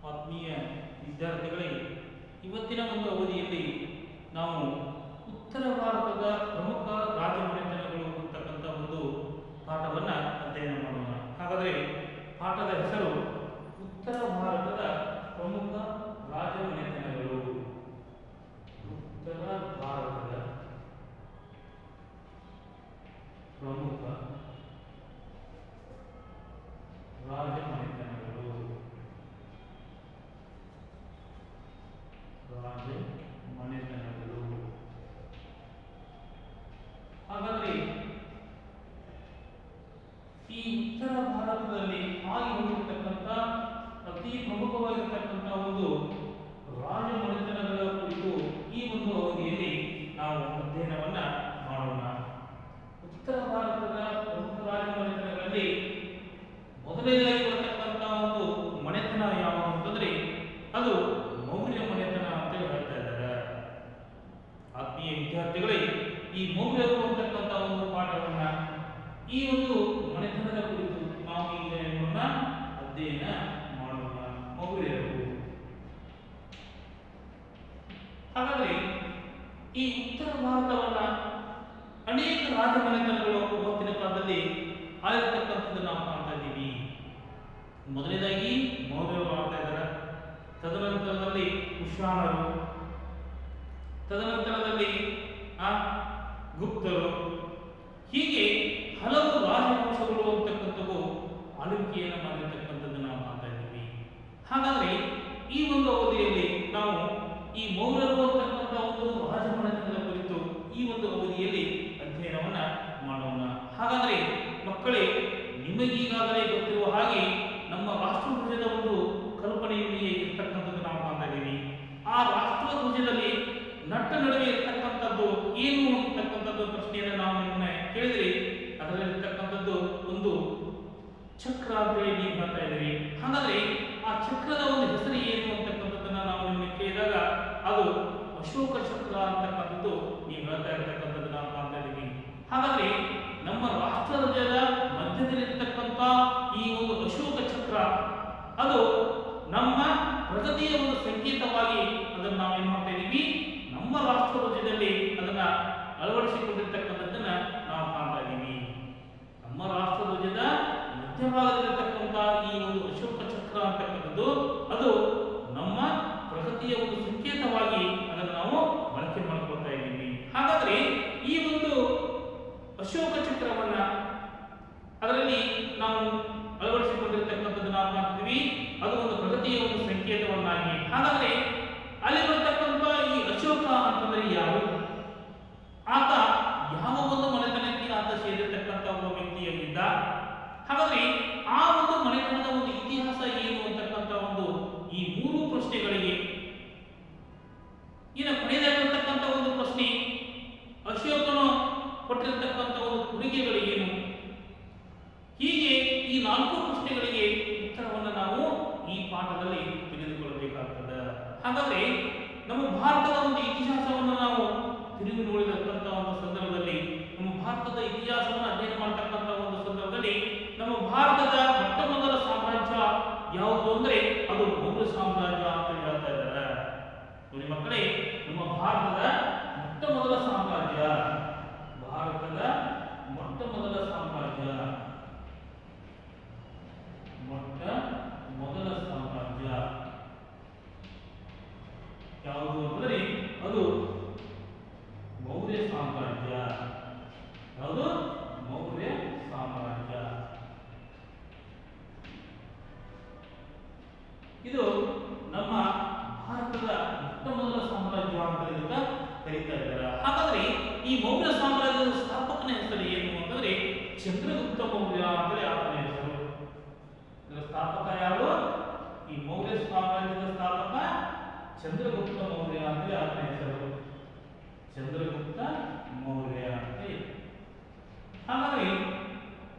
ಆತ್ಮೀಯ ವಿದ್ಯಾರ್ಥಿಗಳೇ, ಇವತ್ತಿನ ಒಂದು ಅವಧಿಯಲ್ಲಿ ನಾವು ಉತ್ತರ ಭಾರತದ ಪ್ರಮುಖ ರಾಜಮನೆತನಗಳು ಅಂತಕ್ಕಂಥ ಒಂದು ಪಾಠವನ್ನು ಅಧ್ಯಯನ ಮಾಡೋಣ. ಹಾಗಾದರೆ ಪಾಠದ ಹೆಸರು ಉತ್ತರ ಭಾರತದ ಪ್ರಮುಖ ರಾಜಮನೆತನಗಳು. ಉತ್ತರ ಭಾರತದ ಪ್ರಮುಖ ರಾಜಮನೆತನಗಳು. ಹಾಗಾದರೆ ಈ ಉತ್ತರ ಭಾರತದಲ್ಲಿ ಆಗಿ ಹೋಗಿರ್ತಕ್ಕಂಥ ಅತಿ ಪ್ರಮುಖವಾಗಿರ್ತಕ್ಕಂಥ ಒಂದು ರಾಜಮನೆತನಗಳ ಕುರಿತು ಈ ಒಂದು ಅವಧಿಯಲ್ಲಿ ನಾವು ಅಧ್ಯಯನವನ್ನ ಮಾಡೋಣ. ಉತ್ತರ ಭಾರತದ ಪ್ರಮುಖ ರಾಜಮನೆತನಗಳಲ್ಲಿ ಮೊದಲನೇದಾಗಿ ಬರತಕ್ಕಂಥ ಒಂದು ಮನೆತನ ಯಾವುದು ಅಂತಂದ್ರೆ ಅದು ಮೌರ್ಯ ಮನೆತನ ಅಂತ ಹೇಳ್ತಾ ಇದ್ದಾರೆ. ಆತ್ಮೀಯ ವಿದ್ಯಾರ್ಥಿಗಳೇ, ಈ ಮೌರ್ಯರು ಅಂತಕ್ಕಂಥ ಒಂದು ಪಾಠವನ್ನ ಈ ಒಂದು ಮನೆತನದ ಕುರಿತು ನಾವು ಈಗ ಅಧ್ಯಯನ ಮಾಡೋಣ. ಮೌರ್ಯರು. ಹಾಗಾದ್ರೆ ಈ ಉತ್ತರ ಭಾರತವನ್ನ ಅನೇಕ ರಾಜಮನೆತನಗಳು ಅವತ್ತಿನ ಕಾಲದಲ್ಲಿ ಆಗಿರ್ತಕ್ಕಂಥದ್ದು ನಾವು ಕಾಣ್ತಾ ಇದ್ದೀವಿ. ಮೊದಲನೇದಾಗಿ ಮೌರ್ಯರು ಆಗ್ತಾ ಇದ್ದಾರೆ, ತದನಂತರದಲ್ಲಿ ಕುಶಾಣರು, ತದನಂತರದಲ್ಲಿ ಗುಪ್ತರು, ಹೀಗೆ ಹಲವು ರಾಜವಂಶಗಳು ಅಂತಕ್ಕಂಥವು ಆಳ್ವಿಕೆಯನ್ನು ಮಾಡಿರ್ತಕ್ಕಂಥದ್ದು ನಾವು ಕಾಣ್ತಾ ಇದ್ದೀವಿ. ಹಾಗಾದ್ರೆ ಈ ಒಂದು ಅವಧಿಯಲ್ಲಿ ನಾವು ಈ ಮೌರ್ಯರು ಅಂತಕ್ಕಂಥ ಒಂದು ರಾಜಮನೆತನದ ಕುರಿತು ಈ ಒಂದು ಅವಧಿಯಲ್ಲಿ ಅಧ್ಯಯನವನ್ನ ಮಾಡೋಣ. ಹಾಗಾದ್ರೆ ಮಕ್ಕಳೇ, ನಿಮಗೀಗಾಗಲೇ ಗೊತ್ತಿರುವ ಹಾಗೆ ನಮ್ಮ ರಾಷ್ಟ್ರಧ್ವಜದ ಒಂದು ಕಲ್ಪನೆಯಲ್ಲಿ ಇರ್ತಕ್ಕಂಥದ್ದು ನಾವು ಕಾಣ್ತಾ ಇದ್ದೀವಿ. ಆ ರಾಷ್ಟ್ರಧ್ವಜದಲ್ಲಿ ನಟ್ಟ ನಡುವೆ ಇರ್ತಕ್ಕಂಥದ್ದು ಏನು ಅಂತಕ್ಕಂಥದ್ದು ಪ್ರಶ್ನೆಯನ್ನು ನಾವು ನಿಮ್ಮನ್ನ ಕೇಳಿದ್ರೆ ಅದರಲ್ಲಿರ್ತಕ್ಕಂಥದ್ದು ಒಂದು ಚಕ್ರ ಅಂತೇಳಿ ನೀವು ಹೇಳ್ತಾ ಇದ್ದೀವಿ. ಹಾಗಾದ್ರೆ ಆ ಚಕ್ರದ ಒಂದು ಹೆಸರು ಏನು ಅಂತಕ್ಕಂಥದ್ದನ್ನ ನಾವು ನಿಮ್ಮನ್ನ ಕೇಳಿದಾಗ ಅದು ಅಶೋಕ ಚಕ್ರ ಅಂತಕ್ಕಂಥದ್ದು ನೀವು ಹೇಳ್ತಾ ಇರ್ತಕ್ಕಂಥದ್ದು ನಾವು ಕಾಣ್ತಾ ಇದ್ದೀವಿ. ಹಾಗಾದ್ರೆ ನಮ್ಮ ರಾಷ್ಟ್ರಧ್ವಜದ ಮಧ್ಯದಲ್ಲಿರ್ತಕ್ಕಂಥ ಈ ಒಂದು ಅಶೋಕ ಚಕ್ರ ಅದು ನಮ್ಮ ಪ್ರಗತಿಯ ಒಂದು ಸಂಕೇತವಾಗಿ ಅದನ್ನು ನಾವು ಏನು ಮಾಡ್ತಾ ಇದ್ದೀವಿ, ನಮ್ಮ ರಾಷ್ಟ್ರಧ್ವಜದಲ್ಲಿ ಅದನ್ನ ಅಳವಡಿಸಿಕೊಂಡಿರ್ತಕ್ಕಂಥದ್ದನ್ನ ನಾವು ಕಾಣ್ತಾ ಇದ್ದೀವಿ. ನಮ್ಮ ರಾಷ್ಟ್ರಧ್ವಜದ ಮಧ್ಯಭಾಗದಲ್ಲಿರ್ತಕ್ಕಂಥ ಈ ಒಂದು ಅಶೋಕ ಚಕ್ರ ಅಂತಕ್ಕಂಥದ್ದು ಅದು ನಮ್ಮ ಪ್ರಗತಿಯ ಒಂದು ಸಂಕೇತವಾಗಿ ಅದನ್ನು ನಾವು ಬಳಕೆ ಮಾಡ್ಕೊಳ್ತಾ ಇದ್ದೀವಿ. ಹಾಗಾದ್ರೆ ಈ ಒಂದು ಅಶೋಕ ಚಕ್ರವನ್ನ ಅದರಲ್ಲಿ ನಾವು ಅಳವಡಿಸಿಕೊಂಡಿರ್ತಕ್ಕಂಥದ್ದು ನಾವು ಕಾಣ್ತೀವಿ, ಅದು ಒಂದು ಪ್ರಗತಿಯ ಒಂದು ಸಂಕೇತವನ್ನಾಗಿ. ಹಾಗಾದ್ರೆ ಅಲ್ಲಿ ಬರ್ತಕ್ಕಂಥ ಈ ಅಶೋಕ ಅಂತಂದ್ರೆ ಯಾರು, ಆತ ಯಾವ ಒಂದು ಮನೆತನಕ್ಕೆ ಆತ ಸೇರಿರ್ತಕ್ಕಂಥ ಒಬ್ಬ ವ್ಯಕ್ತಿಯಾಗಿದ್ದ, ಹಾಗಾದ್ರೆ ಆ ಒಂದು ಮನೆತನದ ಒಂದು ಇತಿಹಾಸ ಏನು ಅಂತಕ್ಕಂಥ ಒಂದು ಈ ಮೂರು ಪ್ರಶ್ನೆಗಳಿಗೆ ಇನ್ನು ಕೊನೆಯದಾಗಿರ್ತಕ್ಕಂಥ ಒಂದು ಪ್ರಶ್ನೆ ಅಶೋಕನು ಕೊಟ್ಟಿರ್ತಕ್ಕಂಥ ಒಂದು ಕೊಡುಗೆಗಳು ಏನು, ಹೀಗೆ ಈ ನಾಲ್ಕು ಪ್ರಶ್ನೆಗಳಿಗೆ ಉತ್ತರವನ್ನು ನಾವು ಈ ಪಾಠದಲ್ಲಿ ತಿಳಿದುಕೊಳ್ಳಬೇಕಾಗ್ತದೆ. ಹಾಗಾದ್ರೆ ನಮ್ಮ ಭಾರತದ ಒಂದು ಇತಿಹಾಸವನ್ನು ನಾವು ತಿರುಗಿ ನೋಡಿದಂತ ಒಂದು ಸಂದರ್ಭದಲ್ಲಿ, ನಮ್ಮ ಭಾರತದ ಇತಿಹಾಸವನ್ನು ಅಧ್ಯಯನ ಮಾಡತಕ್ಕಂಥ ಒಂದು ಸಂದರ್ಭದಲ್ಲಿ ನಮ್ಮ ಭಾರತದ ಮೊಟ್ಟ ಮೊದಲ ಸಾಮ್ರಾಜ್ಯ ಯಾವುದು ಅಂದ್ರೆ ಅದು ಮೌರ್ಯ ಸಾಮ್ರಾಜ್ಯ ಅಂತ ಹೇಳ್ತಾ ಇದ್ದಾರೆ. ನೋಡಿ ಮಕ್ಕಳೇ, ನಮ್ಮ ಭಾರತದ ಮೊಟ್ಟ ಮೊದಲ ಸಾಮ್ರಾಜ್ಯ, ಭಾರತದ ಮೊಟ್ಟ ಮೊದಲ ಸಾಮ್ರಾಜ್ಯ, ಮೊಟ್ಟ ಮೊದಲ ಸಾಮ್ರಾಜ್ಯ ಯಾವುದು ಅಂದರೆ ಅದು ಮೌರ್ಯ ಸಾಮ್ರಾಜ್ಯ. ಯಾವುದು? ಮೌರ್ಯ ಸಾಮ್ರಾಜ್ಯ. ಇದು ನಮ್ಮ ಭಾರತದ ಮೊಟ್ಟ ಮೊದಲ ಸಾಮ್ರಾಜ್ಯ ಅಂತ ಇದಕ್ಕೆ ಕರೀತಾ ಇದ್ದಾರೆ. ಹಾಗಾದ್ರೆ ಈ ಮೌರ್ಯ ಸಾಮ್ರಾಜ್ಯದ ಸ್ಥಾಪಕನ ಹೆಸರು ಏನು ಅಂತಂದ್ರೆ ಚಂದ್ರಗುಪ್ತ ಮೌರ್ಯ ಅಂತೇಳಿ ಆತನ ಹೆಸರು. ಇದರ ಸ್ಥಾಪಕ ಯಾರು? ಈ ಮೌರ್ಯ ಸಾಮ್ರಾಜ್ಯದ ಸ್ಥಾಪಕ ಚಂದ್ರಗುಪ್ತ ಮೌರ್ಯ ಅಂತೇಳಿ ಆತನ ಹೆಸರು, ಚಂದ್ರಗುಪ್ತ ಮೌರ್ಯ ಅಂತ. ಹಾಗಾದ್ರೆ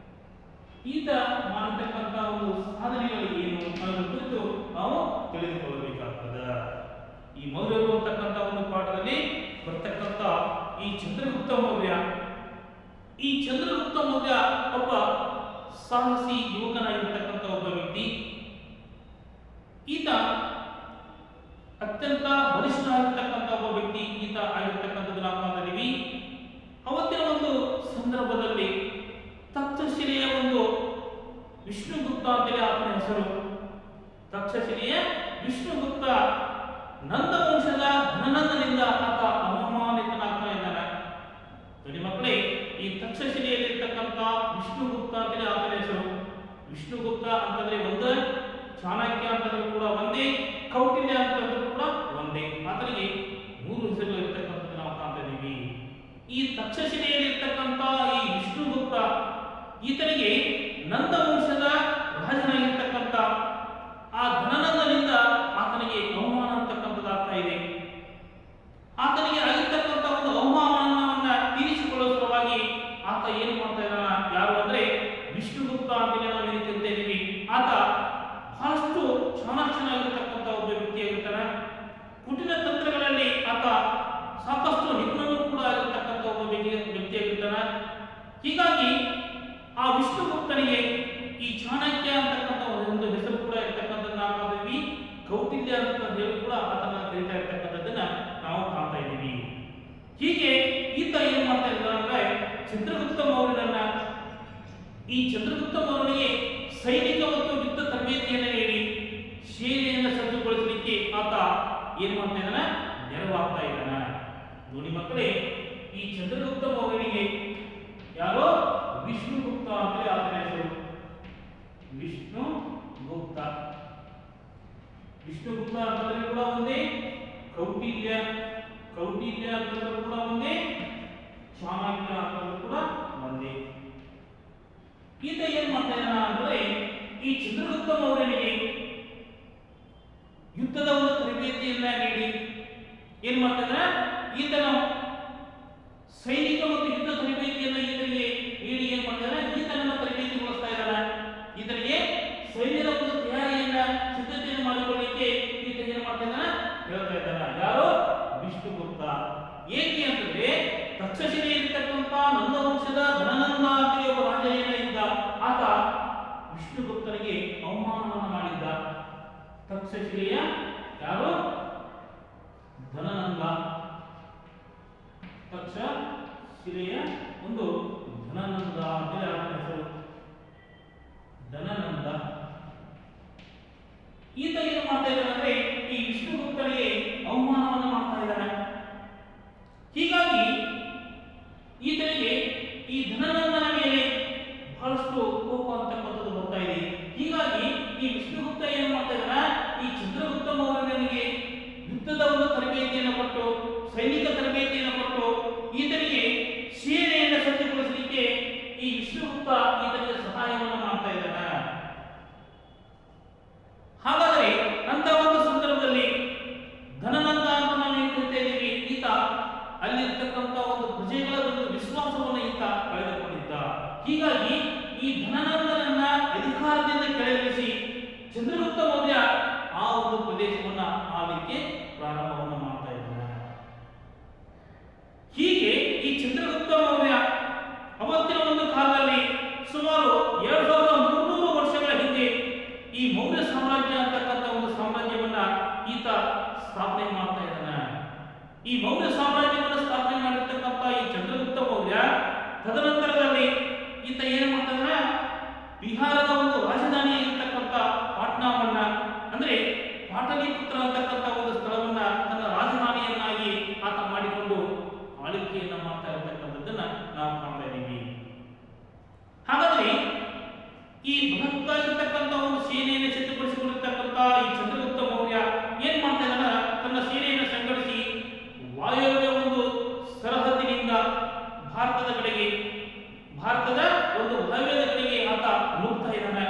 ಈತ ಮಾಡತಕ್ಕಂಥ ಒಂದು ಸಾಧನೆಗಳು ಏನು ಅನ್ನೋದ್ರ ಕುರಿತು ನಾವು ತಿಳಿದುಕೊಳ್ಳಬೇಕಾಗ್ತದೆ. ಈ ಮೌರ್ಯರು ಅಂತಕ್ಕಂಥ ಒಂದು ಪಾಠದಲ್ಲಿ ಬರ್ತಕ್ಕಂಥ ಈ ಚಂದ್ರಗುಪ್ತ ಮೌರ್ಯ, ಈ ಚಂದ್ರಗುಪ್ತ ಮೌರ್ಯ ಒಬ್ಬ ಸಾಹಸಿ ಯುವಕನಾಗಿರ್ತಕ್ಕಂಥ ಒಬ್ಬ ವ್ಯಕ್ತಿ. ಈತ ಅತ್ಯಂತ ಬಲಿಷ್ಠ ಆಗಿರ್ತಕ್ಕಂಥ ಒಬ್ಬ ವ್ಯಕ್ತಿ ಈತ ಆಗಿರ್ತಕ್ಕಂಥದ್ದು ನಾವು ಕಾಣ್ತೀವಿ. ಅವತ್ತಿನ ಒಂದು ಸಂದರ್ಭದಲ್ಲಿ ತಕ್ಷಶಿಲೆಯ ಒಂದು ವಿಷ್ಣುಗುಪ್ತ ಅಂತೇಳಿ ಆತನ ಹೆಸರು. ತಕ್ಷಶಿಲೆಯ ವಿಷ್ಣುಗುಪ್ತ ನಂದವಂಶದ ಧನನಂದನಿಂದ ಆತ ಅವಮಾನಿತನಾಗ್ತಾ ಇದ್ದಾನೆ. ನೋಡಿ ಮಕ್ಕಳೇ, ಈ ತಕ್ಷಶಿಲೆಯಲ್ಲಿರ್ತಕ್ಕಂಥ ವಿಷ್ಣುಗುಪ್ತ ಅಂತೇಳಿ ಆತನ ಹೆಸರು. ವಿಷ್ಣುಗುಪ್ತ ಅಂತಂದ್ರೆ ಒಂದು, ಚಾಣಕ್ಯ ಅಂತಂದ್ರೆ ಕೂಡ ಒಂದೇ, ಕೌಟಿಲ್ಯ ಅಂತಂದ್ರೆ ಕೂಡ ಒಂದೇ. ಆತನಿಗೆ 3 ಹೆಸರುಗಳು ಇರ್ತಕ್ಕಂಥದ್ದು ನಾವು ಕಾಣ್ತಾ ಇದ್ದೀವಿ. ಈ ತಕ್ಷಶಿಲೆಯಲ್ಲಿರ್ತಕ್ಕಂಥ ಈ ವಿಷ್ಣುಗುಪ್ತ ಈತನಿಗೆ ನಂದವಂಶದ ರಾಜನಾಗಿರ್ತಕ್ಕಂಥ ಆ ಧನನಂದನಿಂದ ಆತನಿಗೆ ಅವಮಾನ ಅಂತಕ್ಕಂಥದ್ದಾಗ್ತಾ ಇದೆ. ಆತನಿಗೆ ಆಗಿರ್ತಕ್ಕಂಥ ಒಂದು ಅವಮಾನವನ್ನ ತೀರಿಸಿಕೊಳ್ಳುವ ಸಲುವಾಗಿ ಆತ ಏನು ಮಾಡ್ತಾ ಇದ್ದಾನ, ಯಾರು ಅಂದ್ರೆ ವಿಷ್ಣುಗುಪ್ತ ಅಂತೇಳಿ ನಾವು ಏನು ಕರಿತಾ ಇದ್ದೀವಿ. ಆತ ಬಹಳಷ್ಟು ಚಾಣಾಕ್ಷನಾಗಿರ್ತಕ್ಕಂಥ ಒಬ್ಬ ವ್ಯಕ್ತಿಯಾಗಿರ್ತಾನೆ. ಕುಟಿಲ ತಂತ್ರಗಳಲ್ಲಿ ಆತ ಸಾಕಷ್ಟು ನಿಪುಣನೂ ಕೂಡ ಆಗಿರ್ತಕ್ಕಂಥ ಒಬ್ಬ ವ್ಯಕ್ತಿಯಾಗಿರ್ತಾನೆ. ಹೀಗಾಗಿ ಆ ವಿಷ್ಣುಗುಪ್ತನಿಗೆ ಈ ಚಾಣಕ್ಯ ಅಂತಕ್ಕಂಥ ಒಂದು ಹೆಸರು ಕೂಡ ಇರ್ತಕ್ಕಂಥದ್ದನ್ನ ಕಾಣ್ತೀವಿ. ಕೌಟಿಲ್ಯ ಅಂತ ಹೇಳಿ ಕೂಡ ಆತನ ಕರೀತಾ ಇರ್ತಕ್ಕಂಥದ್ದನ್ನ ನಾವು ಕಾಣ್ತಾ ಇದ್ದೀವಿ. ಹೀಗೆ ಈತ ಏನ್ ಮಾಡ್ತಾ ಇದ್ದ ಅಂದ್ರೆ ಚಂದ್ರಗುಪ್ತ ಮೌರ್ಯನನ್ನ, ಈ ಚಂದ್ರಗುಪ್ತ ಮೌರ್ಯನಿಗೆ ಸೈನಿಕ ಮತ್ತು ಯುದ್ಧ ತರಬೇತಿಯನ್ನು ನೀಡಿ ಸೇನೆಯನ್ನು ಸಜ್ಜುಗೊಳಿಸಲಿಕ್ಕೆ ಆತ ಏನ್ ಮಾಡ್ತಾ ಇದ್ದಾನೆ, ನೆರವಾಗ್ತಾ ಇದ್ದಾನೆ. ನೋಡಿ ಮಕ್ಕಳೇ, ಈ ಚಂದ್ರಗುಪ್ತ ಮೌರ್ಯನಿಗೆ ಯಾರೋ ವಿಷ್ಣುಗುಪ್ತ ಅಂತೇಳಿ ಆತನ ಹೆಸರು. ವಿಷ್ಣುಗುಪ್ತ, ವಿಷ್ಣುಗುಪ್ತ ಅಂತಂದ್ರೆ ಕೂಡ ಒಂದೇ, ಕೌಟಿಲ್ಯ ಅಂತಂದ್ರೆ ಕೂಡ ಒಂದೇ, ಚಾಣಕ್ಯ ಅಂತಂದ್ರೆ ಕೂಡ ಒಂದೇ. ಈತ ಏನ್ ಮಾಡ್ತಾ ಇದ್ದಾನ ಅಂದ್ರೆ ಈ ಚಂದ್ರಗುಪ್ತ ಮೌರ್ಯನಿಗೆ ಯುದ್ಧದ ಒಂದು ತರಬೇತಿಯನ್ನ ನೀಡಿ ಏನ್ ಮಾಡ್ತಾ ಇದ್ದಾನೆ, ಈತನ ಸೈನಿಕ ಮತ್ತು ಯುದ್ಧ ತರಬೇತಿಯನ್ನ ಈತನಿಗೆ ನೀಡಿ ಏನ್ ಮಾಡ್ತಾರೆ, ಈತನನ್ನ ತರಬೇತಿಗೊಳಿಸ್ತಾ ಇದ್ದಾನೆ. ಈತನಿಗೆ ಸೈನ್ಯದ ಒಂದು ತಯಾರಿಯನ್ನ ಸಿದ್ಧತೆಯನ್ನು ಮಾಡಿಕೊಳ್ಳಲಿಕ್ಕೆ ಈತ ಏನ್ ಮಾಡ್ತಾ ಇದ್ದಾನೆ, ಹೇಳ್ತಾ ಇದ್ದಾನೆ. ಯಾರು, ವಿಷ್ಣುಗುಪ್ತ. ಏಕೆ ಅಂತಂದ್ರೆ ತಕ್ಷಶಿಲೆಯಲ್ಲಿರ್ತಕ್ಕಂಥ ನಂದವಂಶದ ಧನನಂದ ಅಂತ ಒಬ್ಬ ರಾಜ ಇದ್ದ, ಆತ ವಿಷ್ಣುಗುಪ್ತನಿಗೆ ಅವಮಾನವನ್ನು ಮಾಡಿದ್ದ. ತಕ್ಷಶಿಲೆಯ ಯಾರು, ಧನನಂದ, ತಕ್ಷಶಿಲೆಯ ಒಂದು ಧನನಂದ ಅಂತೇಳಿ ಆತನ ಹೆಸರು. ಧನನಂದ ಈತ ಏನು ಮಾಡ್ತಾ ಇದ್ದಾನೆ ಅಂದ್ರೆ ಈ ವಿಷ್ಣುಗುಪ್ತನಿಗೆ ಅವಮಾನವನ್ನು ಮಾಡ್ತಾ ಇದ್ದಾನೆ. ಹೀಗಾಗಿ ಈತನಿಗೆ ಈ ಧನನಂದನ ಮೇಲೆ ಬಹಳಷ್ಟು ಕೋಪ ಅಂತಕ್ಕಂಥದ್ದು ಬರ್ತಾ ಇದೆ. ಹೀಗಾಗಿ ಈ ವಿಷ್ಣುಗುಪ್ತ ಏನು ಮಾಡ್ತಾ ಇದ್ದಾನೆ, ಈ ಚಂದ್ರಗುಪ್ತ ಮೌರ್ಯನಿಗೆ ಯುದ್ಧದ ಒಂದು ತರಬೇತಿಯನ್ನು ಕೊಟ್ಟು, ಸೈನಿಕ ತರಬೇತಿಯನ್ನು ಕೊಟ್ಟು ಈತನಿಗೆ ಸೇನೆಯನ್ನು ಸಜ್ಜುಗೊಳಿಸಲಿಕ್ಕೆ ಈ ವಿಷ್ಣುಗುಪ್ತ ಈತನಿಗೆ ಸಹಾಯವನ್ನು ಮಾಡ್ತಾ ಇದ್ದಾನೆ. ಹಾಗಾದರೆ ಅಂತ ಒಂದು ಸಂದರ್ಭದಲ್ಲಿ ಧನನಂದ ಅಂತ ನಾವು ಏನು ಕರಿತಾ ಇದ್ದೀವಿ, ಈತ ಅಲ್ಲಿರ್ತಕ್ಕಂಥ ಒಂದು ಪ್ರಜೆಗಳ ಒಂದು ವಿಶ್ವಾಸವನ್ನು ಈತ ಕಳೆದುಕೊಂಡಿದ್ದ. ಹೀಗಾಗಿ ಈ ಧನನಂದನನ್ನ ಅಧಿಕಾರದಿಂದ ಕೆಳಗಿಳಿಸಿ ಚಂದ್ರಗುಪ್ತ ಮೌರ್ಯ ಆ ಒಂದು ಪ್ರದೇಶವನ್ನ ಆಳಲಿಕ್ಕೆ ಪ್ರಾರಂಭವನ್ನು ಮಾಡ್ತಾ ಇದ್ದಾನೆ. ಹೀಗೆ ಈ ಚಂದ್ರಗುಪ್ತ ಮೌರ್ಯ ಅವತ್ತಿನ ಒಂದು ಕಾಲದಲ್ಲಿ ಸುಮಾರು 2300 ವರ್ಷಗಳ ಹಿಂದೆ ಈ ಮೌರ್ಯ ಸಾಮ್ರಾಜ್ಯ ಅಂತಕ್ಕಂಥ ಒಂದು ಸಾಮ್ರಾಜ್ಯವನ್ನ ಈತ ಸ್ಥಾಪನೆ ಮಾಡ್ತಾ ಇದ್ದಾನೆ. ಈ ಮೌರ್ಯ ಸಾಮ್ರಾಜ್ಯವನ್ನು ಸ್ಥಾಪನೆ ಮಾಡಿರ್ತಕ್ಕಂಥ ಈ ಚಂದ್ರಗುಪ್ತ ಮೌರ್ಯ ತದನಂತರದಲ್ಲಿ ಈತ ಏನು ಮಾಡ್ತಾನೆ, ಬಿಹಾರದ ಒಂದು ರಾಜಧಾನಿಯಾಗಿರ್ತಕ್ಕಂಥ ಪಾಟ್ನಾವನ್ನ, ಅಂದ್ರೆ ಪಾಟಲಿಪುತ್ರ ಅಂತಕ್ಕಂಥ ಒಂದು ಸ್ಥಳವನ್ನ ತನ್ನ ರಾಜಧಾನಿಯನ್ನಾಗಿ ಆತ ಮಾಡಿಕೊಂಡು ಆಳ್ವಿಕೆಯನ್ನ ಮಾಡ್ತಾ ಇರತಕ್ಕಂಥದ್ದನ್ನ ನಾವು ಕಾಣ್ತಾ ಇದ್ದೀವಿ. ಹಾಗಾದ್ರೆ ಈ ಬೃಹತ್ತಾಗಿರ್ತಕ್ಕಂಥ ಒಂದು ಸೇನೆಯನ್ನು ಸಿದ್ಧಪಡಿಸಿಕೊಂಡಿರ್ತಕ್ಕಂಥ ಈ ಚಂದ್ರಗುಪ್ತ ಮೌರ್ಯ ಏನ್ ಮಾಡ್ತಾ ಇದ್ದಾನ, ತನ್ನ ಸೇನೆಯನ್ನು ಸಂಘಟಿಸಿ ವಾಯವ್ಯ ಒಂದು ಸರಹದ್ದಿನಿಂದ ಭಾರತದ ಕಡೆಗೆ, ಭಾರತದ ಒಂದು ವಾಯವ್ಯದ ಕಡೆಗೆ ಆತ ನುಗ್ತಾ ಇದ್ದಾನೆ.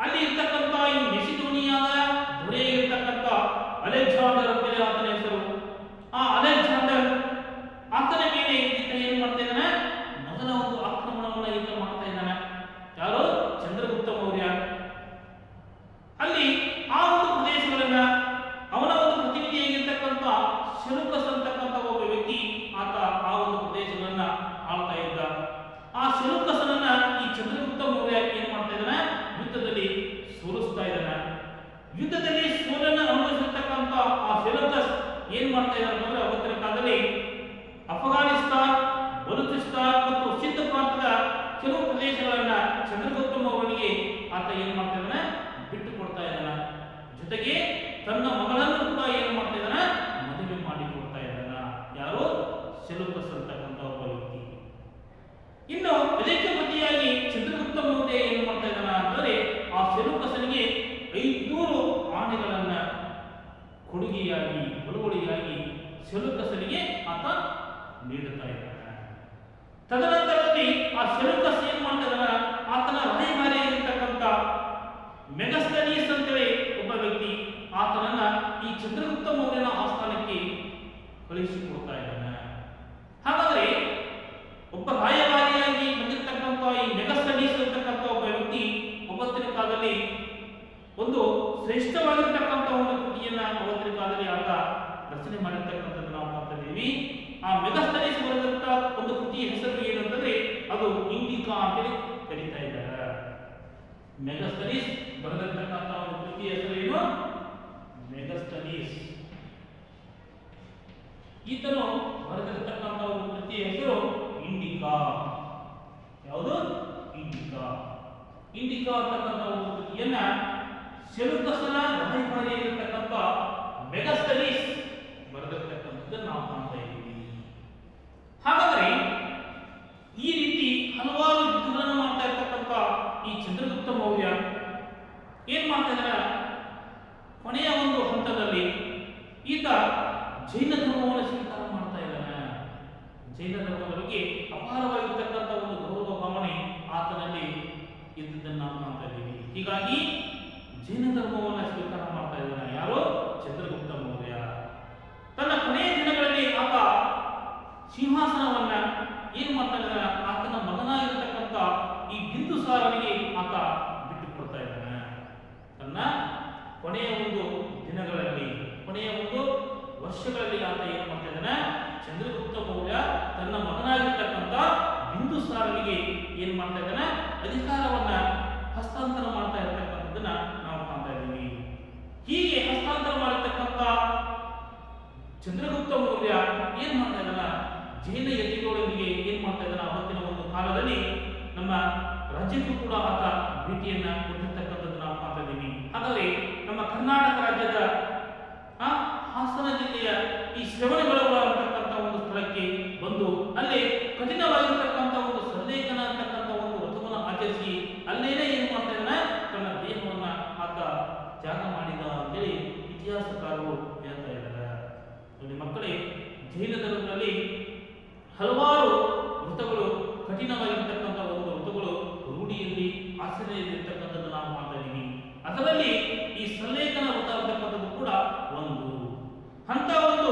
ಅಲ್ಲಿ ಇರ್ತಕ್ಕಂಥ ಈ ಮೆಸಿಡೋನಿಯಾದ ದೊರೆಯಾಗಿರ್ತಕ್ಕಂಥ ಅಲೆಕ್ಸಾಂಡರ್ ಅಂತೇಳಿ ಆತನ ಹೆಸರು. ಆ ಅಲೆಕ್ಸಾಂಡರ್ ಆತನ ಮೇಲೆ ಈತ ಏನು ಮಾಡ್ತಾ ಇದ್ದಾನೆ, ಮೊದಲ ಒಂದು ಆಕ್ರಮಣವನ್ನು ಈತ ಮಾಡ್ತಾ ಇದ್ದಾನೆ. ಯಾರು, ಚಂದ್ರಗುಪ್ತ ಮೌರ್ಯ. ಅಲ್ಲಿ ಆ ಒಂದು ಪ್ರದೇಶಗಳನ್ನ ಅವನ ಒಂದು ಪ್ರತಿನಿಧಿಯಾಗಿರ್ತಕ್ಕಂಥ ಶೆಲುಕಸ್ ಅಂತಕ್ಕಂಥ ಒಬ್ಬ ವ್ಯಕ್ತಿ ಆತ ಆ ಒಂದು ಪ್ರದೇಶಗಳನ್ನ ಆಳ್ತಾ ಇದ್ದ. ಆ ಶೆಲುಕಸನನ್ನ ಈ ಚಂದ್ರಗುಪ್ತ ಮೌರ್ಯ ಏನ್ ಮಾಡ್ತಾ ಇದ್ದಾನೆ, ಯುದ್ಧದಲ್ಲಿ ಸೋಲಿಸ್ತಾ ಇದ್ದಾನೆ. ಯುದ್ಧದಲ್ಲಿ ಏನ್ ಮಾಡ್ತಾ ಇದ್ದಾರೆ ಅಂದ್ರೆ ಅವತ್ತಿನ ಕಾಲದಲ್ಲಿ ಅಫ್ಘಾನಿಸ್ತಾನ್, ಬಲೂಚಿಸ್ತಾನ್ ಮತ್ತು ಸಿಂಧ್ ಪ್ರಾಂತದ ಕೆಲವು ಪ್ರದೇಶಗಳನ್ನ ಚಂದ್ರಗುಪ್ತ ಮೌರ್ಯನಿಗೆ ಆತ ಏನ್ ಮಾಡ್ತಾ ಇದ್ದಾನೆ, ಬಿಟ್ಟು ಕೊಡ್ತಾ ಇದ್ದಾನ. ಜೊತೆಗೆ ತನ್ನ ಮಗಳನ್ನು ಕೂಡ ಏನ್ ಮಾಡ್ತಾ ಇದ್ದಾನ, ಮದುವೆ ಮಾಡಿ ಕೊಡ್ತಾ ಇದ್ದಾನ. ಯಾರು? ಸೆಲೂಕಸ್ ಅಂತಕ್ಕಂಥ ಒಬ್ಬ ವ್ಯಕ್ತಿ. ಇನ್ನು ಇದಕ್ಕೆ ಪ್ರತಿಯಾಗಿ ಚಂದ್ರಗುಪ್ತ ಮೌರ್ಯ ಏನ್ ಮಾಡ್ತಾ ಇದ್ದಾನ ಅಂತಂದ್ರೆ ಆ ಸೆಲೂಕಸನಿಗೆ 500 ಆನೆಗಳನ್ನ ಕೊಡುಗೆಯಾಗಿ ಬಳುವಳಿಯಾಗಿ ಸೆಲೂಕಸನಿಗೆ ಆತ ನೀಡುತ್ತಾ ಇದ್ದಾನೆ. ತದನಂತರದಲ್ಲಿ ಆ ಸೆಲೂಕಸ್ ಏನ್ ಮಾಡ್ತಾ ಇದ್ದಾನ, ಆತನ ರಾಯಭಾರಿಯಾಗಿರ್ತಕ್ಕಂಥ ಮೆಗಸ್ತನೀಸ್ ಅಂತೇಳಿ ಒಬ್ಬ ವ್ಯಕ್ತಿ ಆತನನ್ನ ಈ ಚಂದ್ರಗುಪ್ತ ಮೌರ್ಯನ ಆಸ್ಥಾನಕ್ಕೆ ಕಳಿಸಿಕೊಡ್ತಾ ಇದ್ದಾನೆ. ಹಾಗಾದ್ರೆ ಒಬ್ಬ ರಾಯಭಾರಿಯಾಗಿ ಬಂದಿರತಕ್ಕಂಥ ಈ ಮೆಗಸ್ತನೀಸ್ ಅಂತಕ್ಕಂಥ ಒಬ್ಬ ವ್ಯಕ್ತಿ ಅವತ್ತಿನ ಕಾಲದಲ್ಲಿ ಒಂದು ಶ್ರೇಷ್ಠವಾಗಿರ್ತಕ್ಕಂಥ ಒಂದು ಕೃತಿಯನ್ನ ಅವತ್ತಿನ ಕಾಲದಲ್ಲಿ ಆತ ರಚನೆ ಮಾಡಿರ್ತಕ್ಕಂಥದ್ದು ನಾವು ಮಾಡ್ತಾ ಇದ್ದೀವಿ. ಆ ಮೆಗಸ್ತನೀಸ್ ಬರೆದಂತ ಒಂದು ಕೃತಿಯ ಹೆಸರು ಏನು ಅಂತಂದ್ರೆ ಅದು ಇಂಡಿಕಾ ಅಂತೇಳಿ ಕರೀತಾ ಇದ್ದಾರೆ. ಮೆಗಸ್ತನೀಸ್ ಬರೆದಿರ್ತಕ್ಕಂಥ ಒಂದು ಕೃತಿಯ ಹೆಸರು ಏನು? ಮೆಗಸ್ತನೀಸ್. ಈತನು ಬರೆದಿರ್ತಕ್ಕಂಥ ಒಂದು ಕೃತಿಯ ಹೆಸರು ಇಂಡಿಕಾ. ಯಾವುದು? ಇಂಡಿಕಾ. ಇಂಡಿಕಾ ಅಂತಕ್ಕಂಥ ಒಂದು ಕೃತಿಯನ್ನ ಸೆಲೂಕಸನ ರಾಯಭಾರಿಯಾಗಿರ್ತಕ್ಕಂಥ ಮೆಗಸ್ತನೀಸ್ ಬರೆದಿರ್ತಕ್ಕಂಥದ್ದನ್ನು ನಾವು ಕಾಣ್ತಾ ಇದ್ದೀವಿ. ಹಾಗಾದ್ರೆ ಈ ರೀತಿ ಹಲವಾರು ಯುದ್ಧಗಳನ್ನು ಮಾಡ್ತಾ ಇರ್ತಕ್ಕಂಥ ಈ ಚಂದ್ರಗುಪ್ತ ಮೌರ್ಯ ಏನ್ ಮಾಡ್ತಾ ಇದ್ದಾನೆ, ಕೊನೆಯ ಒಂದು ಹಂತದಲ್ಲಿ ಈತ ಜೈನ ಧರ್ಮವನ್ನು ಸ್ವೀಕಾರ ಮಾಡ್ತಾ ಇದ್ದಾನೆ. ಜೈನ ಧರ್ಮದ ಬಗ್ಗೆ ಅಪಾರವಾಗಿರ್ತಕ್ಕಂಥ ಒಂದು ಗೌರವ ಭಾವನೆ ಆತನಲ್ಲಿ ಇದ್ದುದನ್ನು ನಾವು ಕಾಣ್ತಾ ಇದ್ದೀವಿ. ಹೀಗಾಗಿ ಜೈನ ಧರ್ಮವನ್ನು ಸ್ವೀಕಾರ ಮಾಡ್ತಾ ಇದ್ದಾನೆ. ಯಾರು? ಚಂದ್ರಗುಪ್ತ ಮೌರ್ಯ. ತನ್ನ ಕೊನೆಯ ದಿನಗಳಲ್ಲಿ ಆತ ಸಿಂಹಾಸನವನ್ನ ಏನ್ ಮಾಡ್ತಾ ಇದ್ದಾನೆ, ಆತನ ಮಗನಾಗಿರ್ತಕ್ಕಂಥ ಈ ಬಿಂದುಸಾರನಿಗೆ ಆತ ಬಿಟ್ಟು ಕೊಡ್ತಾ ಇದ್ದಾನೆ. ತನ್ನ ಕೊನೆಯ ಒಂದು ದಿನಗಳಲ್ಲಿ, ಕೊನೆಯ ಒಂದು ವರ್ಷಗಳಲ್ಲಿ ಆತ ಏನ್ ಮಾಡ್ತಾ ಇದ್ದಾನೆ, ಚಂದ್ರಗುಪ್ತ ಮೌರ್ಯ ತನ್ನ ಮಗನಾಗಿರ್ತಕ್ಕಂಥ ಬಿಂದುಸಾರನಿಗೆ ಏನ್ ಮಾಡ್ತಾ ಇದ್ದಾನೆ, ಅಧಿಕಾರವನ್ನ ಹಸ್ತಾಂತರ ಮಾಡ್ತಾ ಇರತಕ್ಕಂಥದ್ದನ್ನ ನಾವು ಕಾಣ್ತಾ ಇದ್ದೀವಿ. ಹೀಗೆ ಹಸ್ತಾಂತರ ಮಾಡಿರ್ತಕ್ಕಂಥ ಚಂದ್ರಗುಪ್ತ ಮೌರ್ಯ ಏನ್ ಮಾಡ್ತಾ ಇದ್ದಾನ, ಜೈನ ಯತಿಗಳೊಂದಿಗೆ ಏನ್ ಮಾಡ್ತಾ ಇದ್ದಾನ, ಅವತ್ತಿನ ಒಂದು ಕಾಲದಲ್ಲಿ ನಮ್ಮ ರಾಜ್ಯಕ್ಕೂ ಕೂಡ ಆತ ಭೇಟಿಯನ್ನ ಕೊಟ್ಟಿರ್ತಕ್ಕಂಥದ್ದು ನಾವು ಕಾಣ್ತಾ ಇದ್ದೀವಿ. ಹಾಗಾದ್ರೆ ನಮ್ಮ ಕರ್ನಾಟಕ ರಾಜ್ಯದ ಹಾಸನ ಜಿಲ್ಲೆಯ ಈ ಶ್ರವಣಬೆಳಗೊಳ ಅಂತಕ್ಕಂಥ ಒಂದು ಸ್ಥಳಕ್ಕೆ ಬಂದು ಅಲ್ಲಿ ಕಠಿಣವಾಗಿರ್ತಕ್ಕಂಥ ಒಂದು ಸಂಲೇಖನ ಅಂತಕ್ಕಂಥ ಒಂದು ವ್ರತವನ್ನು ಆಚರಿಸಿ ಅಲ್ಲೇನೇ ಏನ್ ಮಾಡ್ತಾ ಇದ್ದಾನೆ, ತನ್ನ ದೇಹವನ್ನ ಆತ ತ್ಯಾಗ ಮಾಡಿದ ಅಂತೇಳಿ ಇತಿಹಾಸಕಾರರು ಹೇಳ್ತಾ ಇದ್ದಾರೆ. ನೋಡಿ ಮಕ್ಕಳೇ, ಜೈನ ಧರ್ಮದಲ್ಲಿ ಹಲವಾರು ವೃತ್ತಗಳು, ಕಠಿಣವಾಗಿರ್ತಕ್ಕಂಥ ಒಂದು ವೃತ್ತಗಳು ರೂಢಿಯಲ್ಲಿ ಆಚರಣೆಯಲ್ಲಿರ್ತಕ್ಕಂಥದ್ದು ನಾವು ಮಾಡ್ತಾ ಇದ್ದೀವಿ. ಅದರಲ್ಲಿ ಈ ಸಂಲೇಖನ ವೃತ್ತ ಅಂತಕ್ಕಂಥದ್ದು ಕೂಡ ಒಂದು. ಅಂತ ಒಂದು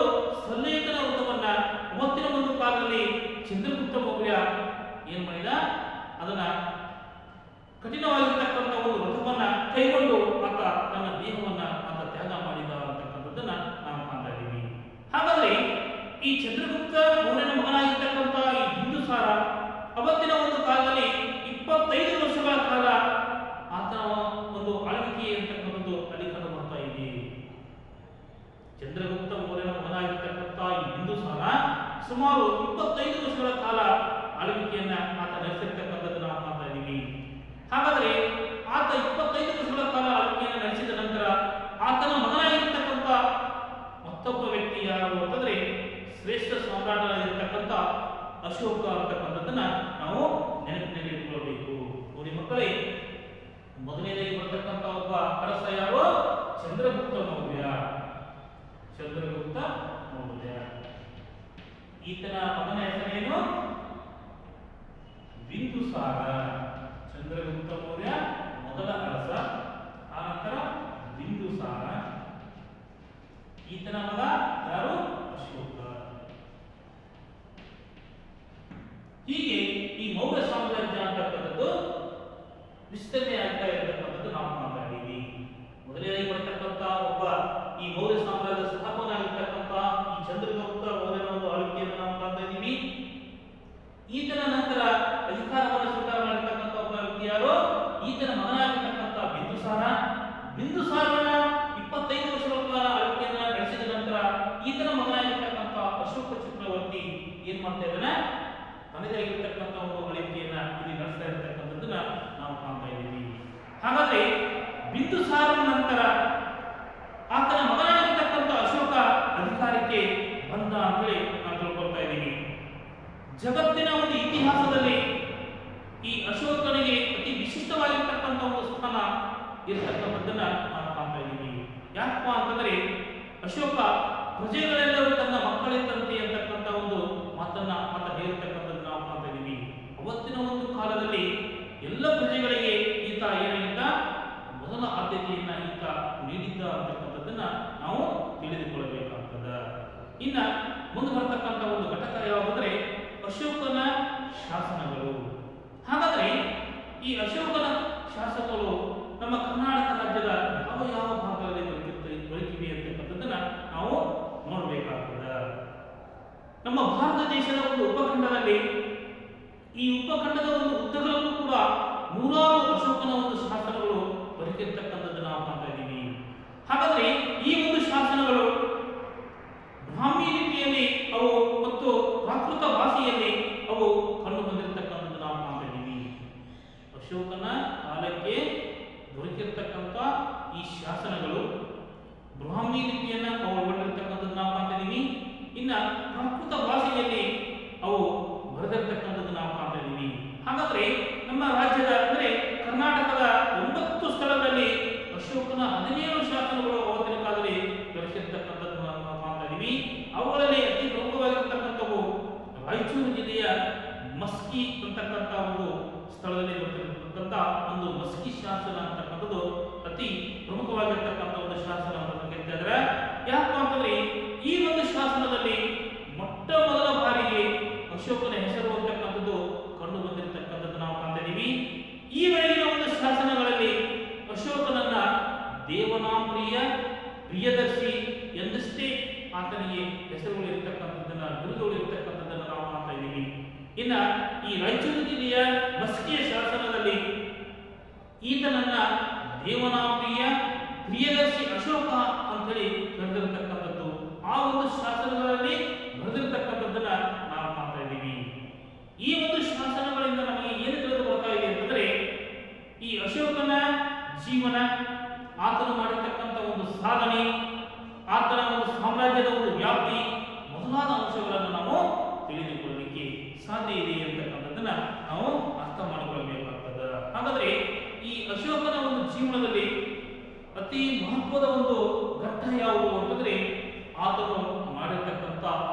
ಸಂಲೇಖನ ವೃತ್ತವನ್ನ ಅವತ್ತಿನ ಒಂದು ಕಾಲದಲ್ಲಿ ಚಂದ್ರಗುಪ್ತ ಮೌರ್ಯ ಏನ್ ಮಾಡಿದ, ಅದನ್ನ ಕಠಿಣವಾಗಿರ್ತಕ್ಕಂಥ ಒಂದು ವ್ರತವನ್ನ ಕೈಗೊಂಡು ಆತ ತನ್ನ ದೇಹವನ್ನ ಆತ ತ್ಯಾಗ ಮಾಡಿದ ಅಂತಕ್ಕಂಥದ್ದನ್ನ ನಾವು ಕಾಣ್ತಾ ಇದ್ದೀವಿ. ಹಾಗಾದ್ರೆ ಈ ಚಂದ್ರಗುಪ್ತ ಮೌರ್ಯನ ಮಗನಾಗಿರ್ತಕ್ಕಂಥ ಈ ಬಿಂದುಸಾರ ಅವತ್ತಿನ ಒಂದು ಕಾಲದಲ್ಲಿ 25 ವರ್ಷಗಳ ಕಾಲ ಆತನ ಒಂದು ಆಳ್ವಿಕೆ ಅಂತಕ್ಕಂಥದ್ದು ಅಲ್ಲಿ ಕಂಡು ಬರ್ತಾ ಇದೆ. ಚಂದ್ರಗುಪ್ತ ಮೌರ್ಯನ ಮಗನಾಗಿರ್ತಕ್ಕಂಥ ಈ ಬಿಂದುಸಾರ ಸುಮಾರು 25 ವರ್ಷಗಳ ಕಾಲ ಆಳ್ವಿಕೆಯನ್ನ ಆತ ನಡೆಸಿರ್ತಕ್ಕಂಥದ್ದು ನಾವು ಕಾಣ್ತಾ ಇದ್ದೀವಿ. ಹಾಗಾದ್ರೆ ಆತ 25 ವರ್ಷಗಳ ಕಾಲ ಆಳ್ವಿಕೆಯನ್ನು ನಡೆಸಿದ ನಂತರ ಆತನ ಮಗನಾಗಿರ್ತಕ್ಕಂಥ ಮತ್ತೊಬ್ಬ ವ್ಯಕ್ತಿ ಯಾರು ಅಂತಂದ್ರೆ ಶ್ರೇಷ್ಠ ಸಾಮ್ರಾಟನಾಗಿರ್ತಕ್ಕಂಥ ಅಶೋಕ ಅಂತಕ್ಕಂಥದ್ದನ್ನ ನಾವು ನೆನಪಿನಲ್ಲಿ ಇಟ್ಕೊಳ್ಬೇಕು. ನೋಡಿ ಮಕ್ಕಳೇ, ಮೊದಲನೇದಾಗಿ ಬರ್ತಕ್ಕಂಥ ಒಬ್ಬ ಅರಸ ಯಾರು? ಚಂದ್ರಗುಪ್ತ ಮೌರ್ಯ. ಚಂದ್ರಗುಪ್ತ ಮೌರ್ಯ. ಈತನ ಮಗನ ಹೆಸರೇನು? ಬಿಂದುಸಾರ. ಚಂದ್ರಗುಪ್ತ ಮೌರ್ಯ ಮೊದಲ ಅರಸ, ಆನಂತರ ಬಿಂದುಸಾರ. ಈತನ ಮಗ ಯಾರು? ಅಶೋಕ. ಹೀಗೆ ಈ ಮೌರ್ಯ ಸಾಮ್ರಾಜ್ಯ ಅಂತಕ್ಕಂಥದ್ದು ವಿಸ್ತರಣೆ ಆಗ್ತಾ ಇರತಕ್ಕಂಥದ್ದು ನಾವು ಮಾತಾಡಿದ್ದೀವಿ. ಮೊದಲನೇದಾಗಿ ಬರ್ತಕ್ಕಂಥ ಒಬ್ಬ ಈ ಮೌರ್ಯ ಸಾಮ್ರಾಜ್ಯದ ಸ್ಥಾಪನಾಗಿರ್ತಕ್ಕಂಥ ಈ ಚಂದ್ರಗುಪ್ತ ಮೌರ್ಯನ ಒಂದು ಆಳ್ವಿಕೆಯನ್ನು ನಾವು ಕಾಣ್ತಾ ಇದ್ದೀವಿ. ಈತನ ನಂತರ ಅಧಿಕಾರವನ್ನು ಸ್ವೀಕಾರ ಮಾಡಿರ್ತಕ್ಕಂಥ ಒಬ್ಬ ವ್ಯಕ್ತಿ ಯಾರು? ಈತನ ಮಗನಾಗಿರ್ತಕ್ಕಂಥ ಬಿಂದುಸಾರ. ಬಿಂದುಸಾರನ 25 ವರ್ಷಗಳ ಕಾಲ ಆಳ್ವಿಕೆಯನ್ನು ನಡೆಸಿದ ನಂತರ ಈತನ ಅಶೋಕ ಚಕ್ರವರ್ತಿ ಏನ್ ಮಾಡ್ತಾ ಇದ್ದಾನೆ, ತನ್ನದೇ ಆಗಿರ್ತಕ್ಕಂಥ ಒಂದು ಆಳ್ವಿಕೆಯನ್ನ ಇಲ್ಲಿ ನಡೆಸ್ತಾ ಇರತಕ್ಕಂಥದ್ದನ್ನ ನಾವು ಕಾಣ್ತಾ ಇದ್ದೀವಿ. ಹಾಗಾದ್ರೆ ಬಿಂದುಸಾರನ ನಂತರ ಆತನ ಮಗನಾಗಿರ್ತಕ್ಕಂಥ ಅಶೋಕ ಅಧಿಕಾರಕ್ಕೆ ಬಂದ ಅಂತೇಳಿ ನಾವು ತಿಳ್ಕೊಳ್ತಾ ಇದ್ದೀವಿ. ಜಗತ್ತಿನ ಒಂದು ಇತಿಹಾಸದಲ್ಲಿ ಈ ಅಶೋಕನಿಗೆ ಅತಿ ವಿಶಿಷ್ಟವಾಗಿರ್ತಕ್ಕಂಥ ಒಂದು ಸ್ಥಾನ ಇರತಕ್ಕಂಥದ್ದನ್ನ ನಾವು ಕಾಣ್ತಾ ಇದ್ದೀವಿ. ಯಾಕಪ್ಪ ಅಂತಂದ್ರೆ ಅಶೋಕ ಪ್ರಜೆಗಳೆಲ್ಲರೂ ತನ್ನ ಮಕ್ಕಳಿದ್ದಂತೆ ಅಂತಕ್ಕಂಥ ಒಂದು ಮಾತನ್ನ ಹೇಳಿರ್ತಕ್ಕಂಥದ್ದು ನಾವು ಕಾಣ್ತಾ ಇದ್ದೀವಿ. ಅವತ್ತಿನ ಒಂದು ಕಾಲದಲ್ಲಿ ಎಲ್ಲ ಪ್ರಜೆಗಳಿಗೆ ಈತ ಏನಾಗಿದ್ದ, ಮೊದಲ ಆದ್ಯತೆಯನ್ನ ಈತ ನೀಡಿದ್ದ ಅಂತಕ್ಕಂಥದ್ದನ್ನ ನಾವು ತಿಳಿದುಕೊಳ್ಳಬೇಕಾಗ್ತದ. ಇನ್ನ ಮುಂದೆ ಬರತಕ್ಕಂಥ ಒಂದು ಘಟಕ ಯಾವುದಂದ್ರೆ ಅಶೋಕನ ಶಾಸನಗಳು. ಹಾಗಾದ್ರೆ ಈ ಅಶೋಕನ ಶಾಸನಗಳು ನಮ್ಮ ಕರ್ನಾಟಕ ರಾಜ್ಯದ ಯಾವ ಯಾವ ಭಾಗದಲ್ಲಿ ದೊರಕಿವೆ ಅಂತಕ್ಕಂಥದ್ದನ್ನ ನಾವು ನೋಡಬೇಕಾಗ್ತದ. ನಮ್ಮ ಭಾರತ ದೇಶದ ಒಂದು ಉಪಖಂಡದಲ್ಲಿ ಈ ಉಪಖಂಡದ ಒಂದು ಉದ್ದಗಲಕ್ಕೂ ಕೂಡ ನೂರಾರು ಅಶೋಕನ ಒಂದು ಶಾಸನಗಳು ದೊರಕಿರ್ತಕ್ಕಂಥದ್ದು ನಾವು ಕಾಣ್ತಾ ಇದ್ದೀವಿ. ಹಾಗಾದ್ರೆ ಈ ಒಂದು ಶಾಸನಗಳು ಬ್ರಾಹ್ಮಿ ಲಿಪಿಯಲ್ಲಿ ಅವು ಮತ್ತು ಪ್ರಾಕೃತ ಭಾಷೆಯಲ್ಲಿ ಅವು ಕಂಡು ಬಂದಿರತಕ್ಕಂಥದ್ದು ನಾವು ಕಾಣ್ತಾ ಇದ್ದೀವಿ. ಅಶೋಕನ ಕಾಲಕ್ಕೆ ದೊರಕಿರ್ತಕ್ಕಂಥ ಈ ಶಾಸನಗಳು ಬ್ರಾಹ್ಮಿ ಲಿಪಿಯನ್ನ ಅವು ಒಳಗೊಂಡಿರ್ತಕ್ಕಂಥದ್ದು ನಾವು ಕಾಣ್ತಾ ಇದ್ದೀವಿ. ಇನ್ನ ಪ್ರಾಕೃತ ಭಾಷೆಯಲ್ಲಿ ಅವು ಬರೆದಿರ್ತಕ್ಕಂಥದ್ದು ನಾವು ಕಾಣ್ತಾ ಇದ್ದೀವಿ. ಹಾಗಾದ್ರೆ ನಮ್ಮ ರಾಜ್ಯದ ಅಂದ್ರೆ ಕರ್ನಾಟಕದ 9 ಸ್ಥಳಗಳಲ್ಲಿ ಅಶೋಕನ 17 ಶಾಸನಗಳು ಅವತ್ತಿನ ಕಾಲದಲ್ಲಿ ದೊರಕಿರ್ತಕ್ಕಂಥದ್ದು ನಾವು ಕಾಣ್ತಾ ಇದ್ದೀವಿ. ಅವುಗಳಲ್ಲಿ ಅತಿ ಪ್ರಮುಖವಾಗಿರ್ತಕ್ಕಂಥವು ರಾಯಚೂರು ಜಿಲ್ಲೆಯ ಮಸ್ಕಿ ಅಂತಕ್ಕಂಥ ಒಂದು ಸ್ಥಳದಲ್ಲಿ ದೊರಕಿರ್ತಕ್ಕಂಥ ಒಂದು ಮಸ್ಕಿ ಶಾಸನ ಅಂತಕ್ಕಂಥದ್ದು ಅತಿ ಪ್ರಮುಖವಾಗಿರ್ತಕ್ಕಂಥ ಒಂದು ಶಾಸನ ಅಂತ ಹೇಳ್ತಾ ಇದ್ದಾರೆ. ಯಾಕಪ್ಪ ಅಂತಂದ್ರೆ ಈ ಒಂದು ಶಾಸನದಲ್ಲಿ ಮೊಟ್ಟ ಮೊದಲ ಬಾರಿಗೆ ಅಶೋಕನ ಹೆಸರು ಅಂತಕ್ಕಂಥದ್ದು ಕಂಡು ಬಂದಿರತಕ್ಕಂಥದ್ದು ನಾವು ಕಾಣ್ತಾ ಇದ್ದೀವಿ. ಈವರೆಗಿನ ಒಂದು ಶಾಸನಗಳಲ್ಲಿ ಅಶೋಕನನ್ನ ದೇವನಾಂಪ್ರಿಯ ಪ್ರಿಯದರ್ಶಿ ಎಂದಷ್ಟೇ ಆತನಿಗೆ ಹೆಸರುಗಳು ಇರತಕ್ಕಂಥದ್ದನ್ನ, ಬಿರುದುಗಳು ಇರತಕ್ಕಂಥದ್ದನ್ನ ನಾವು ಕಾಣ್ತಾ ಇದ್ದೀವಿ. ಇನ್ನ ಈ ರಾಯಚೂರು ಜಿಲ್ಲೆಯ ಮಸ್ಕಿಯ ಶಾಸನದಲ್ಲಿ ಈತನನ್ನ ದೇವನಾಂಪ್ರಿಯ ಪ್ರಿಯದರ್ಶಿ ಅಶೋಕ ಅಂತೇಳಿ ಕರೆದಿರತಕ್ಕಂಥದ್ದು, ಆ ಒಂದು ಶಾಸನಗಳಲ್ಲಿ ಬರೆದಿರತಕ್ಕಂಥದ್ದನ್ನ ನಾವು ಕಾಣ್ತಾ ಇದ್ದೀವಿ. ಈ ಒಂದು ಶಾಸನಗಳಿಂದ ನಮಗೆ ಏನು ತಿಳಿದು ಬರ್ತಾ ಇದೆ ಅಂತಂದ್ರೆ ಈ ಅಶೋಕನ ಜೀವನ, ಆತನು ಮಾಡಿರ್ತಕ್ಕಂಥ ಒಂದು ಸಾಧನೆ, ಆತನ ಒಂದು ಸಾಮ್ರಾಜ್ಯದ ಒಂದು ವ್ಯಾಪ್ತಿ ಮೊದಲಾದ ಅಂಶಗಳನ್ನು ನಾವು ತಿಳಿದುಕೊಳ್ಳಲಿಕ್ಕೆ ಸಾಧ್ಯ ಇದೆ ಅಂತಕ್ಕಂಥದ್ದನ್ನ ನಾವು ಅರ್ಥ ಮಾಡಿಕೊಳ್ಳಬೇಕಾಗ್ತದೆ. ಹಾಗಾದ್ರೆ ಈ ಅಶೋಕನ ಒಂದು ಜೀವನದಲ್ಲಿ ಅತಿ ಮಹತ್ವದ ಒಂದು ಘಟ್ಟ ಯಾವುದು ಅಂತಂದ್ರೆ ಆತನು ಮಾಡಿರ್ತಕ್ಕಂಥ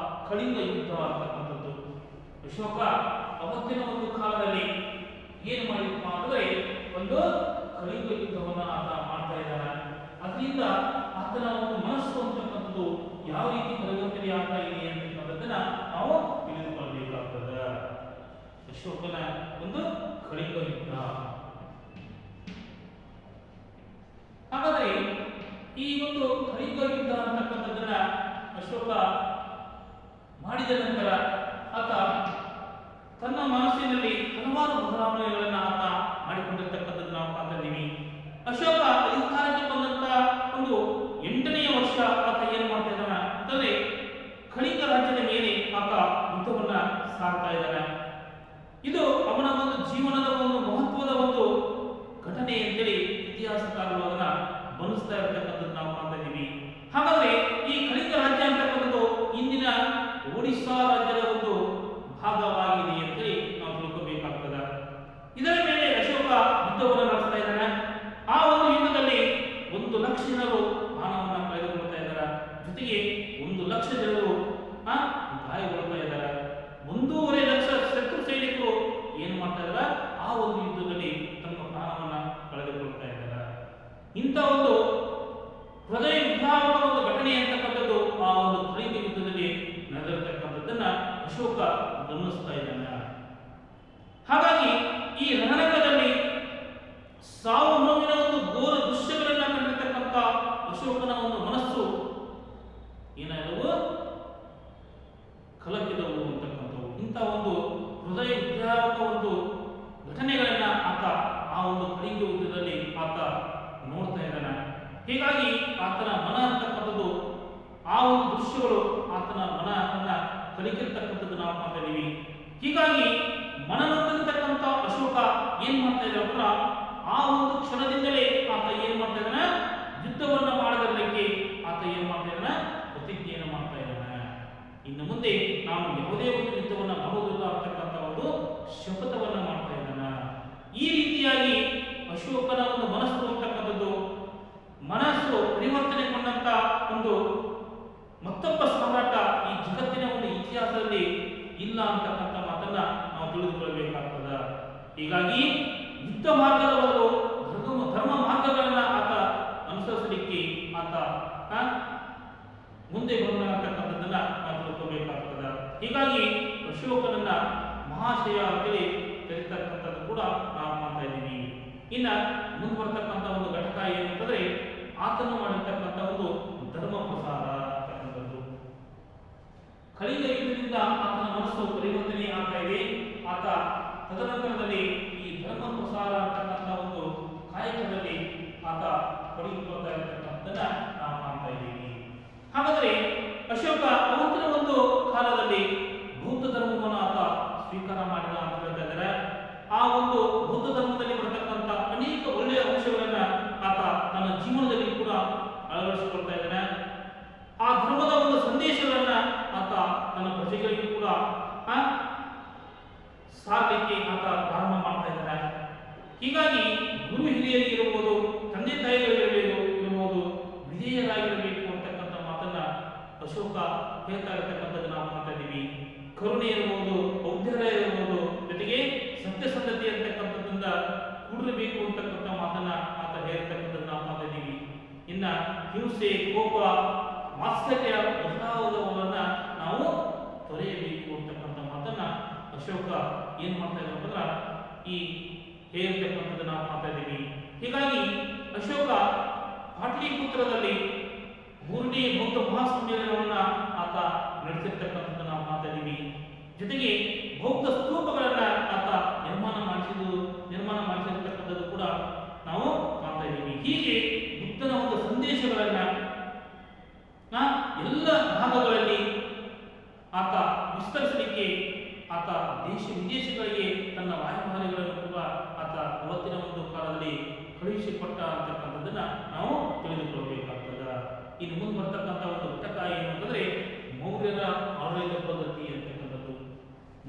ಕಳಿಂಗ ಯುದ್ಧ ಅಂತಕ್ಕಂಥದ್ದು. ಅಶೋಕ ಅವತ್ತಿನ ಒಂದು ಕಾಲದಲ್ಲಿ ಏನು ಮಾಡಿದಪ್ಪ ಅಂತಂದ್ರೆ ಒಂದು ಕಳಿಂಗ ಯುದ್ಧವನ್ನ ಆತ ಮಾಡ್ತಾ ಇದ್ದಾನೆ. ಅದರಿಂದ ಆತನ ಒಂದು ಮನಸ್ಸು ಅಂತಕ್ಕಂಥದ್ದು ಯಾವ ರೀತಿ ಪರಿವರ್ತನೆ ಆಗ್ತಾ ಇದೆ ಅಂತಕ್ಕಂಥದ್ದನ್ನ ನಾವು ತಿಳಿದುಕೊಳ್ಳಬೇಕಾಗ್ತದೆ. ಅಶೋಕನ ಒಂದು ಕಳಿಂಗ ಯುದ್ಧ. ಹಾಗಾದ್ರೆ ಈ ಒಂದು ಕಳಿಂಗ ಯುದ್ಧ ಅಂತಕ್ಕಂಥದ್ದನ್ನ ಅಶೋಕ ಮಾಡಿದ ನಂತರ ಆತ ತನ್ನ ಮನಸ್ಸಿನಲ್ಲಿ ಹಲವಾರು ಬದಲಾವಣೆಗಳನ್ನ ಆತ ಮಾಡಿಕೊಂಡಿರ್ತಕ್ಕಂಥದ್ದು ನಾವು ಕಾಣ್ತಾ ಇದ್ದೀವಿ. ಅಶೋಕ ಅಧಿಕಾರಕ್ಕೆ ಬಂದಂತ ಒಂದು 8ನೆಯ ವರ್ಷ ಆತ ಏನ್ ಮಾಡ್ತಾ ಇದ್ದಾನ ಅಂತಂದ್ರೆ ಕಳಿಂಗ ರಾಜ್ಯದ ಮೇಲೆ ಆತ ಯುದ್ಧವನ್ನ ಸಾರ್ತಾ ಇದ್ದಾನೆ. ಇದು ಅವನ ಒಂದು ಜೀವನದ ಒಂದು ಮಹತ್ವದ ಒಂದು ಘಟನೆ ಅಂತೇಳಿ ಇತಿಹಾಸಕಾರರು ಅದನ್ನ ಬಣ್ಣಿಸ್ತಾ ಇರತಕ್ಕಂಥದ್ದು ನಾವು ಕಾಣ್ತಾ ಇದ್ದೀವಿ. ಹಾಗಾದ್ರೆ ಈ ಕಳಿಂಗ ರಾಜ್ಯ ಅಂತಕ್ಕಂಥದ್ದು ಇಂದಿನ ಒಡಿಶಾ ರಾಜ್ಯದ ಒಂದು ಭಾಗವಾಗಿದೆ ಅಂತೇಳಿ ನಾವು ತಿಳ್ಕೋಬೇಕಾಗ್ತದೆ. ಇದರ ಮೇಲೆ ಅಶೋಕ ಯುದ್ಧವನ್ನು ನಡೆಸ್ತಾ ಇದ್ದಾನೆ. ಆ ಒಂದು ಯುದ್ಧದಲ್ಲಿ 1 ಲಕ್ಷ ಜನರು ಪ್ರಾಣವನ್ನ ಕಳೆದುಕೊಳ್ತಾ ಇದ್ದಾರೆ. ಜೊತೆಗೆ 1 ಲಕ್ಷ ಜನರು ಗಾಯಗೊಳ್ತಾ ಇದ್ದಾರೆ. 1.5 ಲಕ್ಷ ಶತ್ರು ಸೈನಿಕರು ಏನ್ ಮಾಡ್ತಾ ಇದ್ದಾರೆ, ಆ ಒಂದು ಯುದ್ಧದಲ್ಲಿ ತಮ್ಮ ಪ್ರಾಣವನ್ನ ಕಳೆದುಕೊಳ್ತಾ ಇದ್ದಾರೆ. ಇಂಥ ಒಂದು ಹೃದಯ ವಿದ್ರಾವಕ ಒಂದು ಘಟನೆ ಅಂತಕ್ಕಂಥದ್ದು ಆ ಒಂದು ಕಳಿಂಗ ಯುದ್ಧದಲ್ಲಿ ನಡೆದಿರತಕ್ಕಂಥದ್ದನ್ನ ಅಶೋಕ ಗಮನಿಸ್ತಾ ಇದ್ದಾನೆ. ಹಾಗಾಗಿ ಈ ರಣರಂಗದಲ್ಲಿ ಸಾವು ನೋವಿನ ಒಂದು ಘೋರ ದೃಶ್ಯಗಳನ್ನ ಕಂಡಿರ್ತಕ್ಕಂಥ ಅಶೋಕನ ಒಂದು ಮನಸ್ಸು ಏನಾದವು, ಕಲಕಿದವು ಅಂತಕ್ಕಂಥವು. ಇಂಥ ಒಂದು ಹೃದಯ ವಿದ್ರಾವಕ ಒಂದು ಘಟನೆಗಳನ್ನ ಆತ ಆ ಒಂದು ಕಳಿಂಗ ಯುದ್ಧದಲ್ಲಿ ಆತ ನೋಡ್ತಾ ಇದ್ದಾನೆ. ಹೀಗಾಗಿ ಆತನ ಮನ ಅಂತಕ್ಕಂಥದ್ದು ಆ ಒಂದು ದೃಶ್ಯಗಳು ಆತನ ಮನವನ್ನ ಕಲಿತಿರ್ತಕ್ಕಂಥದ್ದು ನಾವು ಮಾಡ್ತಾ ಇದ್ದೀವಿ. ಹೀಗಾಗಿ ಮನನೊಂದಿರ್ತಕ್ಕಂಥ ಅಶೋಕ ಏನ್ ಮಾಡ್ತಾ ಇದ್ದಾರೆ ಅಂದ್ರೆ ಆ ಒಂದು ಕ್ಷಣದಿಂದಲೇ ಆತ ಏನ್ ಮಾಡ್ತಾ ಇದ್ದಾನೆ, ಯುದ್ಧವನ್ನ ಮಾಡದಿರಲಿಕ್ಕೆ ಆತ ಏನ್ ಮಾಡ್ತಾ ಇದ್ದಾನೆ, ಪ್ರತಿಜ್ಞೆಯನ್ನು ಮಾಡ್ತಾ ಇದ್ದಾನೆ. ಇನ್ನು ಮುಂದೆ ನಾನು ಯಾವುದೇ ಒಂದು ಯುದ್ಧವನ್ನ ಮಾಡುವುದಿಲ್ಲ ಅಂತಕ್ಕಂಥ ಒಂದು ಶಪಥವನ್ನ ಮಾಡ್ತಾ ಇದ್ದಾನೆ. ಈ ರೀತಿಯಾಗಿ ಅಶೋಕನ ಒಂದು ಮನಸ್ಸು ಅಂತಕ್ಕಂಥದ್ದು, ಮನಸ್ಸು ಪರಿವರ್ತನೆಗೊಂಡಂತ ಒಂದು ಮತ್ತೊಬ್ಬ ಸಾಮ್ರಾಟ ಈ ಜಗತ್ತಿನ ಒಂದು ಇತಿಹಾಸದಲ್ಲಿ ಇಲ್ಲ ಅಂತಕ್ಕಂಥ ಮಾತನ್ನ ನಾವು ತಿಳಿದುಕೊಳ್ಳಬೇಕಾಗ್ತದ. ಹೀಗಾಗಿ ಯುದ್ಧ ಮಾರ್ಗದ ಬದಲು ಧರ್ಮ ಮಾರ್ಗಗಳನ್ನ ಆತ ಅನುಸರಿಸಲಿಕ್ಕೆ ಆತ ಮುಂದೆ ಬಂದ ಅಂತಕ್ಕಂಥದ್ದನ್ನ ನಾವು ತಿಳ್ಕೊಬೇಕಾಗ್ತದ. ಹೀಗಾಗಿ ಅಶೋಕನನ್ನ ಮಹಾಶಯ ಅಂತೇಳಿ ಕರೀತಕ್ಕಂಥದ್ದು ಕೂಡ ನಾವು ಮಾಡ್ತಾ ಇದ್ದೀವಿ. ಇನ್ನ ಮುಂದುವರ್ತಕ್ಕಂಥ ಒಂದು ಘಟಕ ಏನಂತಂದ್ರೆ ಆತನು ಮಾಡಿರ್ತಕ್ಕಂಥ ಒಂದು ಧರ್ಮ ಪ್ರಸಾರ ಅಂತಕ್ಕಂಥದ್ದು. ಕಳಿಂಗ ಯುದ್ಧದಿಂದ ಆತನ ಮನಸ್ಸು ಪರಿವರ್ತನೆ ಆಗ್ತಾ ಇದೆ. ಆತ ತದನಂತರದಲ್ಲಿ ಈ ಧರ್ಮ ಪ್ರಸಾರ ಅಂತಕ್ಕಂಥ ಒಂದು ಕಾಯಕದಲ್ಲಿ ಆತ ತೊಡಗಿಕೊಳ್ತಾ ಇರತಕ್ಕಂಥದ್ದನ್ನ ನಾವು ಕಾಣ್ತಾ ಇದ್ದೀವಿ. ಹಾಗಾದ್ರೆ ಅಶೋಕ ಅವತ್ತಿನ ಒಂದು ಕಾಲದಲ್ಲಿ ಬೌದ್ಧ ಧರ್ಮವನ್ನು ಆತ ಸ್ವೀಕಾರ ಮಾಡಿದ ಅಂತ ಹೇಳ್ತಾ ಇದ್ದಾರೆ. ಆ ಒಂದು ಬೌದ್ಧ ಧರ್ಮದಲ್ಲಿ ಬರತಕ್ಕಂಥ ಅನೇಕ ಒಳ್ಳೆಯ ಅಂಶಗಳನ್ನ ಆತ ತನ್ನ ಜೀವನದಲ್ಲಿ ಕೂಡ ಅಳವಡಿಸಿಕೊಳ್ತಾ ಇದ್ದಾನೆ. ಆ ಧರ್ಮದ ಒಂದು ಸಂದೇಶಗಳನ್ನ ಆತ ತನ್ನ ಪ್ರಜೆಗಳಿಗೂ ಕೂಡ ಸಾರಲಿಕ್ಕೆ ಆತ ಪ್ರಾರಂಭ ಮಾಡ್ತಾ ಇದ್ದಾನೆ. ಹೀಗಾಗಿ ಗುರು ಹಿರಿಯರಿಗಿರಬಹುದು, ತಂದೆ ತಾಯಿಗಳಿರಬಹುದು, ವಿಧೇಯರಾಗಿರಬೇಕು ಅಂತಕ್ಕಂಥ ಮಾತನ್ನ ಅಶೋಕ ಹೇಳ್ತಾ ಇರತಕ್ಕಂಥದ್ದು ನಾವು ಮಾಡ್ತಾ ಇದ್ದೀವಿ. ಕರುಣೆ ಇರಬಹುದು, ಔದಾರ್ಯ ಇರಬಹುದು, ಜೊತೆಗೆ ಸತ್ಯಸಂಧತೆ ಅಂತಕ್ಕಂಥದ್ದಿಂದ ಕೂಡಿರಬೇಕು ಅಂತಕ್ಕಂಥ ಮಾತನ್ನ ಆತ ಹೇಳ್ತಕ್ಕಂಥದ್ದು ನಾವು ಮಾಡ್ತಾ ಇದ್ದೀವಿ. ಇನ್ನ ಹಿಂಸೆ, ಕೋಪ, ಮಾತ್ಸರ್ಯ ಮೊದಲಾದವುಗಳನ್ನ ನಾವು ತೊರೆಯಬೇಕು ಅಂತಕ್ಕಂಥ ಮಾತನ್ನ ಅಶೋಕ ಏನ್ ಮಾಡ್ತಾ ಇದ್ದಾರೆ ಅಂದ್ರೆ ಈ ಹೇಳ್ತಕ್ಕಂಥದ್ದು ನಾವು ಮಾಡ್ತಾ ಇದ್ದೀವಿ. ಹೀಗಾಗಿ ಅಶೋಕ ಪಾಟಲಿಪುತ್ರದಲ್ಲಿ 3ನೇ ಬೌದ್ಧ ಮಹಾಸಮ್ಮೇಳನವನ್ನ ಆತ ನಡೆಸಿರ್ತಕ್ಕಂಥದ್ದು ನಾವು ಮಾಡ್ತಾ ಇದ್ದೀವಿ. ಜೊತೆಗೆ ಬೌದ್ಧ ಸ್ತೂಪಗಳನ್ನ ಆತ ನಿರ್ಮಾಣ ಮಾಡಿಸಿರ್ತಕ್ಕಂಥದ್ದು ಕೂಡ ನಾವು ಕಾಣ್ತಾ ಇದ್ದೀವಿ. ಹೀಗೆ ಬುದ್ಧನ ಒಂದು ಸಂದೇಶಗಳನ್ನ ಎಲ್ಲ ಭಾಗಗಳಲ್ಲಿ ಆತ ವಿಸ್ತರಿಸಲಿಕ್ಕೆ ಆತ ದೇಶ ವಿದೇಶಗಳಿಗೆ ತನ್ನ ರಾಯಭಾರಿಗಳನ್ನು ಕೂಡ ಆತ ಅವತ್ತಿನ ಒಂದು ಕಾಲದಲ್ಲಿ ಕಳುಹಿಸಿಕೊಟ್ಟ ಅಂತಕ್ಕಂಥದ್ದನ್ನ ನಾವು ತಿಳಿದುಕೊಳ್ಳಬೇಕಾಗ್ತದ. ಇನ್ನು ಮುಂದೆ ಬರ್ತಕ್ಕಂಥ ಒಂದು ಘಟಕ ಏನು ಅಂತಂದ್ರೆ ಮೌರ್ಯರ ಆಡಳಿತ ಪದ್ಧತಿ ಅಂತಕ್ಕಂಥದ್ದು.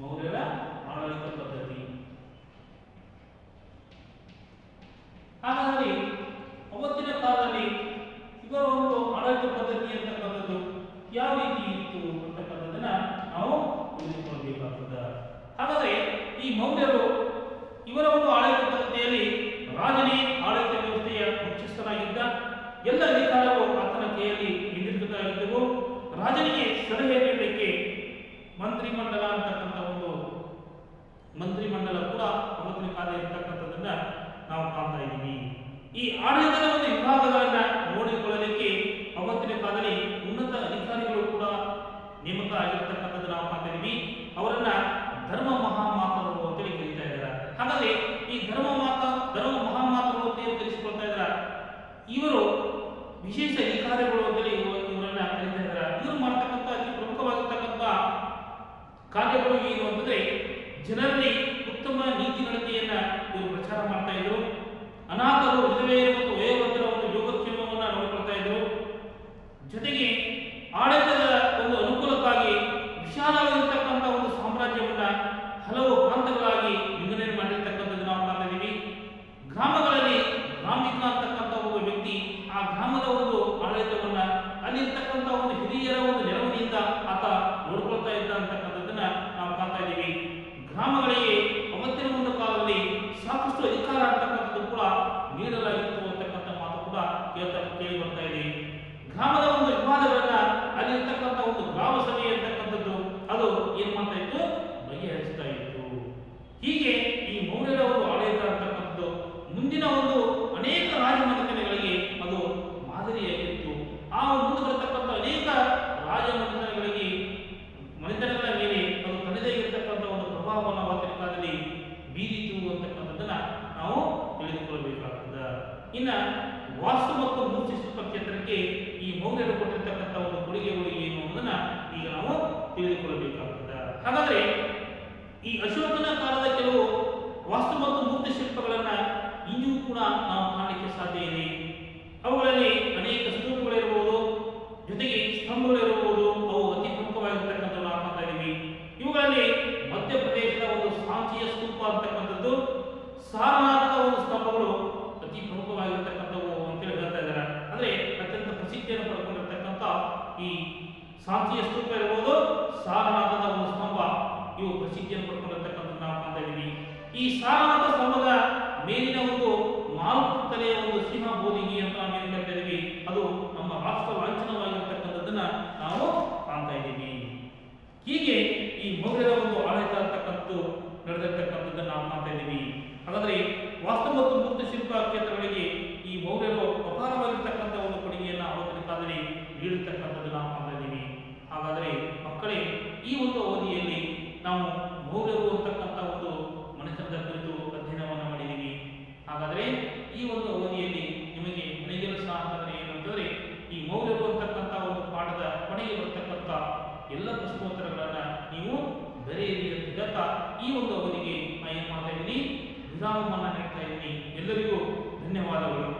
ಮೌರ್ಯರ ಆಡಳಿತ ಪದ್ಧತಿ. ಹಾಗಾದರೆ ಅವತ್ತಿನ ಕಾಲದಲ್ಲಿ ಇವರ ಒಂದು ಆಡಳಿತ ಪದ್ಧತಿ ಅಂತಕ್ಕಂಥದ್ದು ಯಾವ ರೀತಿ ಇತ್ತು ಅಂತಕ್ಕಂಥದ್ದನ್ನ ನಾವು ತಿಳಿದುಕೊಳ್ಳಬೇಕಾಗ್ತದ. ಹಾಗಾದ್ರೆ ಈ ಮೌರ್ಯರು ಇವರ ಒಂದು ಆಡಳಿತ ಪದ್ಧತಿಯಲ್ಲಿ ರಾಜನೇ ಆಡಳಿತ ವ್ಯವಸ್ಥೆಯ ಮುಖ್ಯಸ್ಥನಾಗಿದ್ದ. ಎಲ್ಲ ಅಧಿಕಾರಗಳು ಆತನ ಕೈಯಲ್ಲಿ ಹಿಡಿದಿದ್ದವು. ರಾಜನಿಗೆ ಸಲಹೆ ನೀಡಲಿಕ್ಕೆ ಮಂತ್ರಿಮಂಡಲ ಅಂತಕ್ಕಂಥ ಒಂದು ಮಂತ್ರಿಮಂಡಲ ಕೂಡ ಅವತ್ತಿನ ಕಾಲ ಇರತಕ್ಕಂಥದ್ದನ್ನ ನಾವು ಕಾಣ್ತಾ ಇದ್ದೀವಿ. ಈ ಆಡಳಿತದ ಒಂದು ವಿಭಾಗಗಳನ್ನ ನೋಡಿಕೊಳ್ಳಲಿಕ್ಕೆ ಅವತ್ತಿನ ಕಾಲದಲ್ಲಿ ಉನ್ನತ ಅಧಿಕಾರಿಗಳು ಕೂಡ ನೇಮಕ ಆಗಿರ್ತಕ್ಕಂಥದ್ದು ನಾವು ಕಾಣ್ತಾ ಇದ್ದೀವಿ. ಅವರನ್ನ ಧರ್ಮ ಮಹಾಮಾತರು ಅಂತೇಳಿ ಕರೀತಾ ಇದ್ದಾರೆ. ಹಾಗಾದ್ರೆ ಈ ಧರ್ಮ ಮಹಾಮಾತರು ಅಂತ ಏನು ಕರೆಸಿಕೊಳ್ತಾ ಇದ್ದಾರೆ, ಇವರು ವಿಶೇಷ ಅಧಿಕಾರಿಗಳು ಅಂತೇಳಿ ಇವರನ್ನ ಕರೀತಾ ಇದ್ದಾರೆ. ಇವರು ಮಾಡ್ತಕ್ಕಂಥ ಅತಿ ಪ್ರಮುಖವಾಗಿರ್ತಕ್ಕಂಥ ಕಾರ್ಯಗಳು ಏನು ಅಂತಂದ್ರೆ ಜನರಲ್ಲಿ ಉತ್ತಮ ನೀತಿ ನಡತೆಯನ್ನ ಇವರು ಪ್ರಚಾರ ಮಾಡ್ತಾ ಇದ್ರು. ಅನಾಥರು, ವಿಧವೆಯರು ಮತ್ತು ವಯೋವೃದ್ಧರ ಒಂದು ಯೋಗಕ್ಷೇಮವನ್ನ ನೋಡಿಕೊಳ್ತಾ ಇದ್ರು. ಜೊತೆಗೆ ಆಡಳಿತದ ಒಂದು ಅನುಕೂಲಕ್ಕಾಗಿ ವಿಶಾಲವಾಗಿರ್ತಕ್ಕಂಥ ಒಂದು ಸಾಮ್ರಾಜ್ಯವನ್ನ ಹಲವು ಪ್ರಾಂತಗಳಾಗಿ ವಿಂಗಡಣೆ ಮಾಡಿರ್ತಕ್ಕಂಥದ್ದು ನಾವು ಕಾಣ್ತಾ ಇದ್ದೀವಿ. ಗ್ರಾಮಗಳಲ್ಲಿ ಗ್ರಾಮಿಕ ಅಂತಕ್ಕಂಥ ಒಬ್ಬ ವ್ಯಕ್ತಿ ಆ ಗ್ರಾಮದ ಒಂದು ಆಡಳಿತವನ್ನ ಅಲ್ಲಿರ್ತಕ್ಕಂಥ ಒಂದು ಹಿರಿಯರ ಒಂದು ನೆರವಿನಿಂದ ಆತ ನೋಡ್ಕೊಳ್ತಾ ಇದ್ದ ಅಂತಕ್ಕಂಥದ್ದನ್ನ ನಾವು ಕಾಣ್ತಾ ಇದ್ದೀವಿ. ಗ್ರಾಮಗಳಿಗೆ ಅವತ್ತಿನ ಒಂದು ಕಾಲದಲ್ಲಿ ಸಾಕಷ್ಟು ಅಧಿಕಾರ ಅಂತಕ್ಕಂಥದ್ದು ಕೂಡ ನೀಡಲಾಗಿತ್ತು ಅಂತಕ್ಕಂಥ ಮಾತು ಕೂಡ ಕೇಳಿ ಬರ್ತಾ ಇದೆ. ಗ್ರಾಮದ ಒಂದು ವಿವಾದಗಳನ್ನ ಅಲ್ಲಿರ್ತಕ್ಕಂಥ ಒಂದು ಗ್ರಾಮ ಸಭೆ ಅಂತಕ್ಕಂಥದ್ದು ಅದು ಏನ್ ಮಾಡ್ತಾ ಇತ್ತು, ಬಗೆಹರಿಸ್ತಾ ಇತ್ತು. ಹೀಗೆ ಈ ಮೌರ್ಯರ ಒಂದು ಆಡಳಿತ ಅಂತಕ್ಕಂಥದ್ದು ಮುಂದಿನ ಒಂದು ಅನೇಕ ರಾಜಮನೆತನಗಳಿಗೆ ಅದು ಮಾದರಿಯಾಗಿತ್ತು. ಆ ಮುಂದೆ ಬರತಕ್ಕಂಥ ಅನೇಕ ಮನೆತನಗಳ ಮೇಲೆ ಅದು ತನ್ನದೇ ಇರತಕ್ಕಂಥ ಒಂದು ಪ್ರಭಾವವನ್ನು ಅವತ್ತಿನ ಕಾಲದಲ್ಲಿ ಬೀರಿತು ಅಂತಕ್ಕಂಥದ್ದನ್ನ ನಾವು ತಿಳಿದುಕೊಳ್ಳಬೇಕಾಗ್ತದೆ. ಇನ್ನ ವಾಸ್ತು ಮತ್ತು ಮೂರ್ತಿ ಶಿಲ್ಪ ಕ್ಷೇತ್ರಕ್ಕೆ ಈ ಮೌರ್ಯರು ಕೊಟ್ಟಿರ್ತಕ್ಕಂಥ ಒಂದು ಕೊಡುಗೆಗಳು ಏನು ಅನ್ನೋದನ್ನ ಈಗ ನಾವು ತಿಳಿದುಕೊಳ್ಳಬೇಕಾಗುತ್ತದೆ. ಹಾಗಾದರೆ ಈ ಅಶೋಕನ ಕಾಲದ ಕೆಲವು ವಾಸ್ತು ಮತ್ತು ಮೂರ್ತಿ ಶಿಲ್ಪಗಳನ್ನು ಇಂದಿಗೂ ಕೂಡ ನಾವು ಕಾಣಲಿಕ್ಕೆ ಸಾಧ್ಯ ಇದೆ. ಅವುಗಳಲ್ಲಿ ಅನೇಕ ಸ್ತೂಪಗಳಿರಬಹುದು, ಜೊತೆಗೆ ಸ್ತಂಭಗಳಿರಬಹುದು. ಅವು ಅತಿ ಪ್ರಮುಖವಾಗಿರ್ತಕ್ಕಂಥದ್ದು ನಾವು ಕಾಣ್ತಾ ಇದ್ದೀವಿ. ಇವುಗಳಲ್ಲಿ ಮಧ್ಯಪ್ರದೇಶದ ಒಂದು ಸಾಂಚಿಯ ಸ್ತೂಪ ಅಂತಕ್ಕಂಥದ್ದು, ಸಾರನಾಥದ ಒಂದು ಸ್ತಂಭಗಳು ಅತಿ ಪ್ರಮುಖವಾಗಿರ್ತಕ್ಕಂಥವು ಅಂತೇಳಿ ಹೇಳ್ತಾ ಇದ್ದಾರೆ. ಅಂದ್ರೆ ಅತ್ಯಂತ ಪ್ರಸಿದ್ಧಿಯನ್ನು ಪಡ್ಕೊಂಡಿರ್ತಕ್ಕಂಥ ಈ ಸಾಂಚಿಯ ಸ್ತೂಪ ಇರಬಹುದು, ಸಾರನಾಥದ ಒಂದು ಸ್ತಂಭ, ಇವು ಪ್ರಸಿದ್ಧಿಯನ್ನು ಪಡ್ಕೊಂಡಿರ್ತಕ್ಕಂಥದ್ದು ನಾವು ಕಾಣ್ತಾ ಇದ್ದೀವಿ. ಈ ಸಾರನಾಥ ಸ್ತಂಭದ ಮೇಲಿನ ಒಂದು 4 ತಲೆಯ ಒಂದು ಸಿಂಹ ಬೋಧಿಗೆ ಅಂತ ನಾವು ಏನು ಹೇಳ್ತಾ ಇದ್ದೀವಿ, ಅದು ನಮ್ಮ ರಾಷ್ಟ್ರ ಲಾಂಛನವಾಗಿರ್ತಕ್ಕಂಥದ್ದನ್ನ ನಾವು ಕಾಣ್ತಾ ಇದ್ದೀವಿ. ಹೀಗೆ ಈ ಮೌರ್ಯರ ಒಂದು ಆಡಳಿತ ಅಂತಕ್ಕಂಥದ್ದು ನಡೆದಿರ್ತಕ್ಕಂಥದ್ದನ್ನು ನಾವು ಕಾಣ್ತಾ ಇದ್ದೀವಿ. ಹಾಗಾದ್ರೆ ವಾಸ್ತು ಮತ್ತು ಮೂರ್ತಿ ಶಿಲ್ಪ ಕ್ಷೇತ್ರಗಳಿಗೆ ಈ ಮೌರ್ಯರು ಅಪಾರವಾಗಿರ್ತಕ್ಕಂಥ ಒಂದು ಕೊಡುಗೆಯನ್ನು ಆವತ್ತಿನ ಕಾಲದಲ್ಲಿ ನೀಡಿರ್ತಕ್ಕಂಥದ್ದು ನಾವು ಕಾಣ್ತಾ ಇದ್ದೀವಿ. ಹಾಗಾದರೆ ಮಕ್ಕಳೇ, ಈ ಒಂದು ಅವಧಿಯಲ್ಲಿ ನಾವು ಮೌರ್ಯರು ಅಂತಕ್ಕಂಥ ಒಂದು ಮನೆತನದ ಕುರಿತು ಅಧ್ಯಯನವನ್ನು ಮಾಡಿದ್ದೀವಿ. ಹಾಗಾದರೆ ಈ ಒಂದು ಅವಧಿಯಲ್ಲಿ ನಿಮಗೆ ಮನೆಗೆಲಸ ಅಂತಂದ್ರೆ ಏನು ಅಂತಂದ್ರೆ, ಈ ಮೌರ್ಯರು ಅಂತಕ್ಕಂಥ ಒಂದು ಪಾಠದ ಕೊನೆಗೆ ಬರ್ತಕ್ಕಂಥ ಎಲ್ಲ ಪ್ರಶ್ನೋತ್ತರಗಳನ್ನು ನೀವು ಬರೆಯಿರಿ ಅಂತ ಹೇಳ್ತಾ ಈ ಒಂದು ಅವಧಿಗೆ ನಾನು ಏನು ಮಾಡ್ತಾ ಇದ್ದೀನಿ, ವಿರಾಮವನ್ನು ನೀಡ್ತಾ ಇದ್ದೀನಿ. ಎಲ್ಲರಿಗೂ ಧನ್ಯವಾದಗಳು.